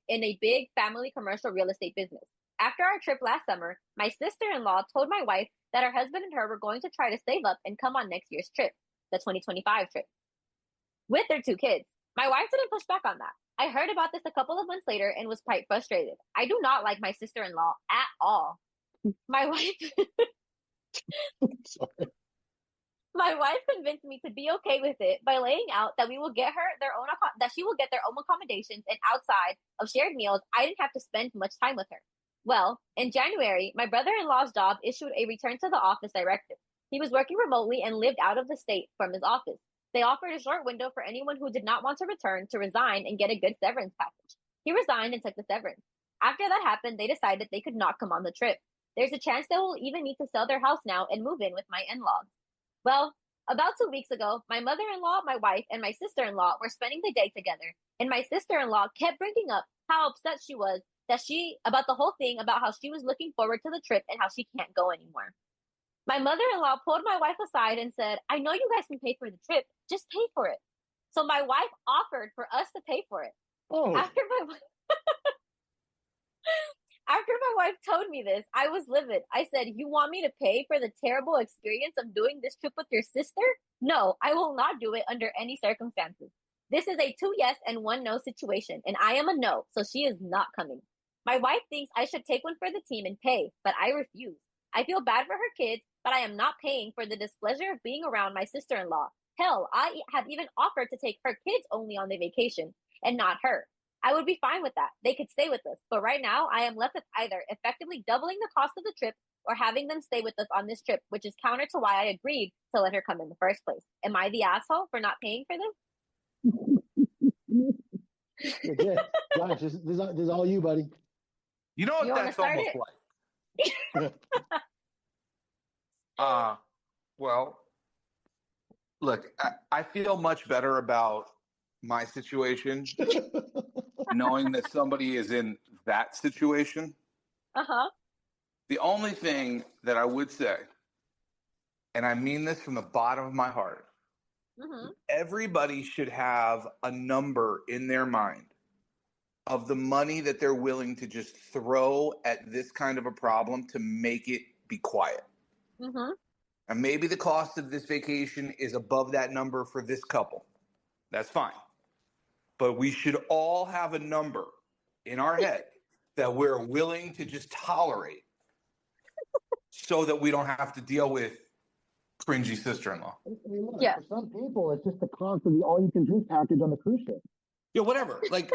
in a big family commercial real estate business. After our trip last summer, my sister-in-law told my wife that her husband and her were going to try to save up and come on next year's trip, the 2025 trip, with their 2 kids. My wife didn't push back on that. I heard about this a couple of months later and was quite frustrated. I do not like my sister-in-law at all. My wife Sorry. My wife convinced me to be okay with it by laying out that we will get her that she will get their own accommodations, and outside of shared meals, I didn't have to spend much time with her. Well, in January, my brother-in-law's job issued a return to the office directive. He was working remotely and lived out of the state from his office. They offered a short window for anyone who did not want to return to resign and get a good severance package. He resigned and took the severance. After that happened, they decided they could not come on the trip. There's a chance they will even need to sell their house now and move in with my in-laws. Well, about 2 weeks ago, my mother-in-law, my wife, and my sister-in-law were spending the day together, and my sister-in-law kept bringing up how upset she was about the whole thing, about how she was looking forward to the trip and how she can't go anymore. My mother-in-law pulled my wife aside and said, I know you guys can pay for the trip. Just pay for it. So my wife offered for us to pay for it. Oh. After my wife told me this, I was livid. I said, you want me to pay for the terrible experience of doing this trip with your sister? No, I will not do it under any circumstances. This is a 2 yes and 1 no situation, and I am a no, so she is not coming. My wife thinks I should take one for the team and pay, but I refuse. I feel bad for her kids, but I am not paying for the displeasure of being around my sister-in-law. Hell, I have even offered to take her kids only on the vacation, and not her. I would be fine with that. They could stay with us. But right now, I am left with either effectively doubling the cost of the trip or having them stay with us on this trip, which is counter to why I agreed to let her come in the first place. Am I the asshole for not paying for them? Okay. Josh, this is all you, buddy. You know what that's almost like? Well, look, I feel much better about my situation knowing that somebody is in that situation. The only thing that I would say, and I mean this from the bottom of my heart, everybody should have a number in their mind of the money that they're willing to just throw at this kind of a problem to make it be quiet. And maybe the cost of this vacation is above that number for this couple. That's fine. But we should all have a number in our head that we're willing to just tolerate so that we don't have to deal with cringy sister-in-law. I mean, look, for some people, it's just the cost of the all-you-can-drink package on the cruise ship. Yeah, whatever. Like,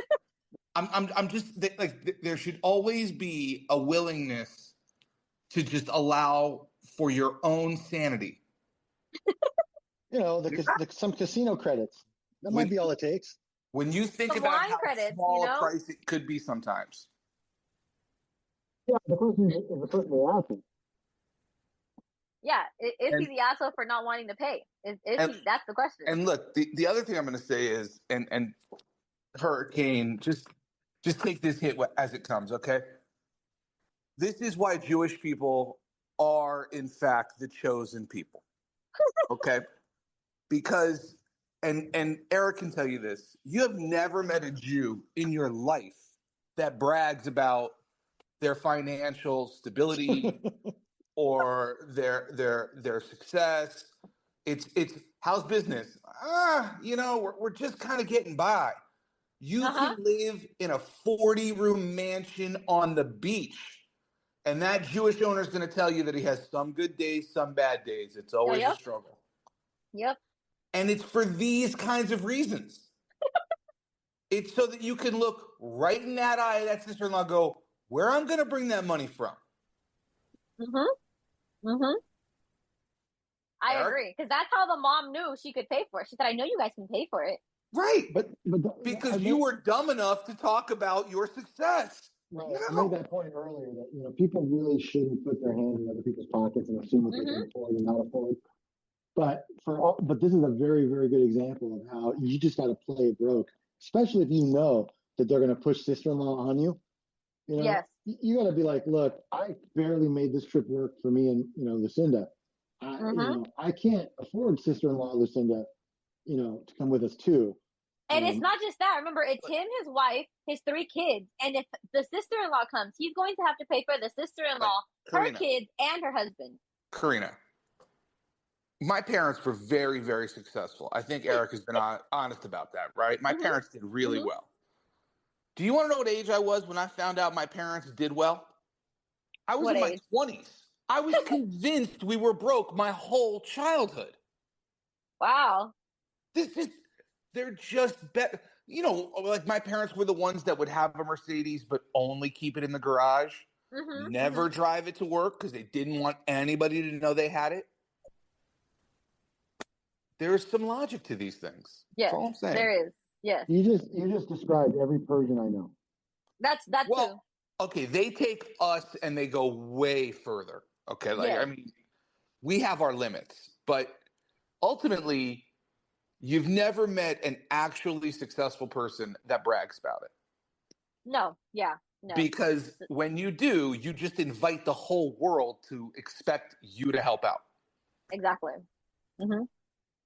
I'm just like, there should always be a willingness to just allow for your own sanity. You know, some casino credits. That might be all it takes. When you think about how small a price it could be sometimes. Yeah, the person is the person they ask. Yeah, is he the asshole for not wanting to pay? That's the question. And look, the other thing I'm going to say is, and Hurricane, just take this hit as it comes, okay? This is why Jewish people are, in fact, the chosen people, okay? Because, and Eric can tell you this, you have never met a Jew in your life that brags about their financial stability or their success. It's how's business? We're just kind of getting by. You can live in a 40-room mansion on the beach, and that Jewish owner is going to tell you that he has some good days, some bad days. It's always a struggle. Yep. And it's for these kinds of reasons. It's so that you can look right in that eye of that sister-in-law and go, where I'm going to bring that money from. I agree, because that's how the mom knew she could pay for it. She said, I know you guys can pay for it. Right. Because you were dumb enough to talk about your success. Right. No. I made that point earlier that, people really shouldn't put their hand in other people's pockets and assume what they can afford and not afford. But this is a very, very good example of how you just got to play it broke, especially if you know that they're going to push sister-in-law on you. Yes. You got to be like, look, I barely made this trip work for me and, Lucinda. I can't afford sister-in-law Lucinda, to come with us too. And it's not just that. Remember, it's him, his wife, his 3 kids. And if the sister-in-law comes, he's going to have to pay for the sister-in-law, her kids, and her husband. Karina, my parents were very, very successful. I think Eric has been honest about that, right? My parents did really well. Do you want to know what age I was when I found out my parents did well? I was in my 20s. I was convinced we were broke my whole childhood. Wow. They're just better. Like my parents were the ones that would have a Mercedes, but only keep it in the garage. Never drive it to work because they didn't want anybody to know they had it. There's some logic to these things. Yes, that's all I'm saying. There is. Yes. You just described every Persian I know. That's too. Okay, they take us and they go way further. Okay, we have our limits, but ultimately, you've never met an actually successful person that brags about it. No, yeah, no. Because when you do, you just invite the whole world to expect you to help out. Exactly.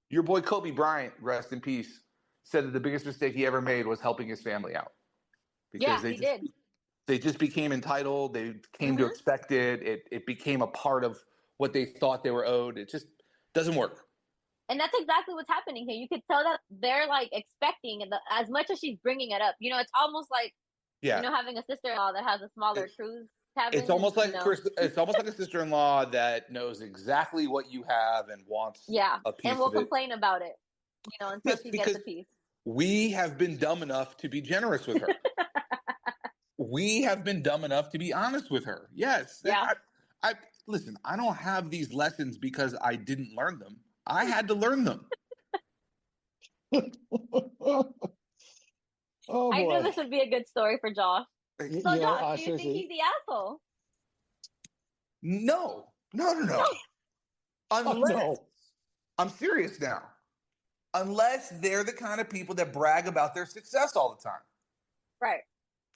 Your boy Kobe Bryant, rest in peace, said that the biggest mistake he ever made was helping his family out. Because he did. They just became entitled. They came to expect it. It became a part of what they thought they were owed. It just doesn't work. And that's exactly what's happening here. You could tell that they're expecting as much as she's bringing it up. It's almost like having a sister-in-law that has a smaller cruise cabin. It's almost like it's almost like a sister-in-law that knows exactly what you have and wants a piece and will of it. complain about it. Until she gets a piece. We have been dumb enough to be generous with her. We have been dumb enough to be honest with her. Yes. Yeah. I listen, I don't have these lessons because I didn't learn them. I had to learn them. Oh, I boy. knew this would be a good story for Josh. So, Josh, do you think he's the asshole? No. Unless, I'm serious now. Unless they're the kind of people that brag about their success all the time. Right.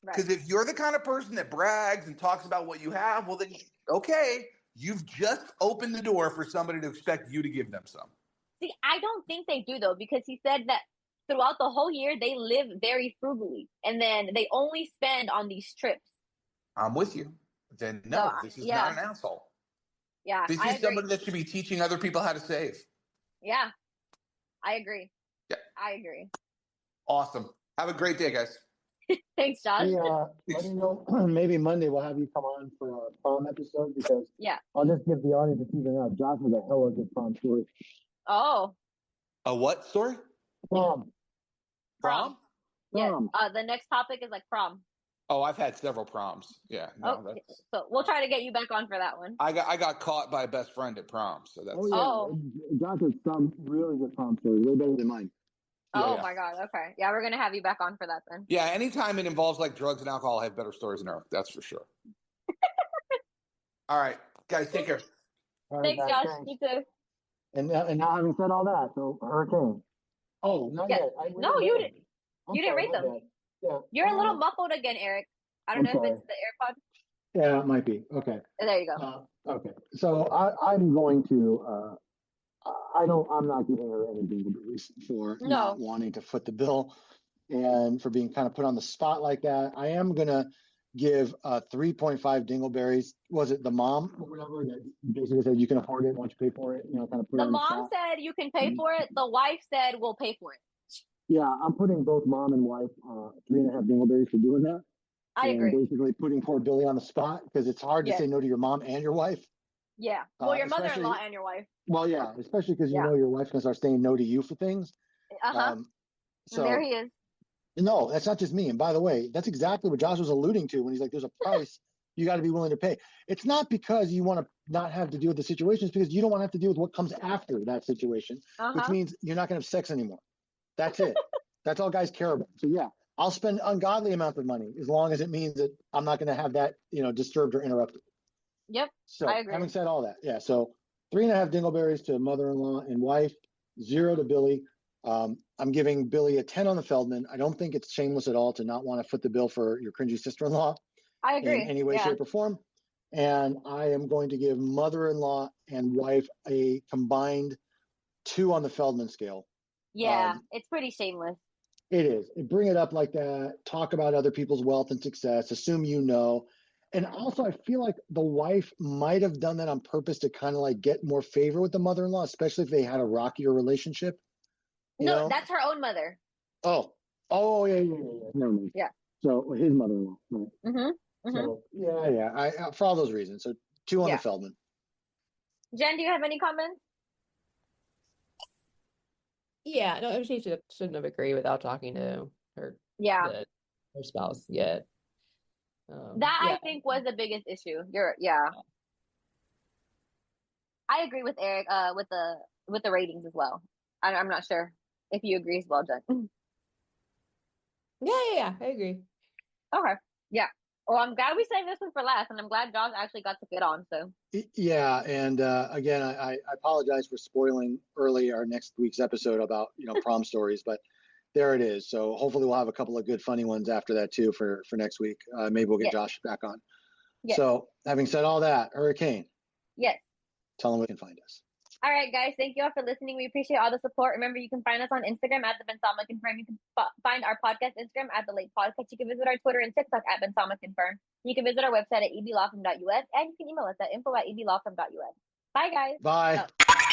Because if you're the kind of person that brags and talks about what you have, well then, okay, you've just opened the door for somebody to expect you to give them some. See, I don't think they do, though, because he said that throughout the whole year, they live very frugally. And then they only spend on these trips. I'm with you. Then no, this is not an asshole. Yeah, this is somebody that should be teaching other people how to save. Yeah, I agree. Yeah, I agree. Awesome. Have a great day, guys. Thanks, Josh. Let me know. Maybe Monday we'll have you come on for our prom episode because I'll just give the audience a teaser now. Josh has a hell of a good prom story. Oh. A what story? Prom. Yes. The next topic is prom. Oh, I've had several proms. Yeah. No, so we'll try to get you back on for that one. I got caught by a best friend at prom, so that's. Josh has some really good prom stories, way better than mine. My God. Okay. Yeah, we're going to have you back on for that then. Yeah, anytime it involves drugs and alcohol, I have better stories than Eric. That's for sure. All right, guys, take care. Thanks, Josh. You too. And now having said all that, so hurricane. Oh, not yet. No, you didn't. You didn't rate them. Yeah. You're a little muffled again, Eric. I don't know if it's the AirPod. Yeah, it might be. Okay. There you go. Okay. So I'm going to. I'm not giving her any dingleberries for not wanting to foot the bill and for being kind of put on the spot like that. I am going to give 3.5 dingleberries. Was it the mom or whatever that basically said you can afford it, why don't you pay for it? Kind of put the mom said you can pay for it. The wife said we'll pay for it. Yeah, I'm putting both mom and wife 3.5 dingleberries for doing that. I agree. Basically putting poor Billy on the spot because it's hard to say no to your mom and your wife. Yeah. Well, your mother-in-law and your wife. Well, yeah, especially because you know your wife's going to start saying no to you for things. So there he is. No, that's not just me. And by the way, that's exactly what Josh was alluding to when he's like, there's a price you got to be willing to pay. It's not because you want to not have to deal with the situation. It's because you don't want to have to deal with what comes after that situation, which means you're not going to have sex anymore. That's it. That's all guys care about. So yeah, I'll spend ungodly amounts of money as long as it means that I'm not going to have that, disturbed or interrupted. Yep. So I agree. having said all that, yeah. So 3.5 dingleberries to mother-in-law and wife, 0 to Billy. I'm giving Billy a 10 on the Feldman. I don't think it's shameless at all to not want to foot the bill for your cringy sister-in-law. I agree. In any way, shape, or form. And I am going to give mother-in-law and wife a combined 2 on the Feldman scale. Yeah, it's pretty shameless. It is. Bring it up like that. Talk about other people's wealth and success. Assume you know. And also, I feel like the wife might have done that on purpose to kind of like get more favor with the mother-in-law, especially if they had a rockier relationship. No, that's her own mother. Oh, yeah. Never mind. Yeah. So his mother-in-law. Right. Mm-hmm. So yeah. I for all those reasons. So 2 on the Feldman. Jen, do you have any comments? Yeah, no, she shouldn't have agreed without talking to her. Her spouse yet. I think was the biggest issue. I agree with Eric. With the ratings as well. I'm not sure if you agree as well, Jen. Yeah, I agree. Okay. Yeah. Well, I'm glad we saved this one for last, and I'm glad Josh actually got to get on. So. Yeah, and again, I apologize for spoiling early our next week's episode about prom stories, but there it is. So hopefully we'll have a couple of good funny ones after that too for next week. Maybe we'll get Josh back on. Yes. So having said all that, Hurricane. Yes. Tell them where they can find us. All right, guys. Thank you all for listening. We appreciate all the support. Remember, you can find us on Instagram at the Bensama Confirm. You can find our podcast Instagram at the Late Podcast. You can visit our Twitter and TikTok at Bensama Confirm. You can visit our website at eblawfirm.us, and you can email us at info@eblawfirm.us. Bye, guys. Bye. Oh.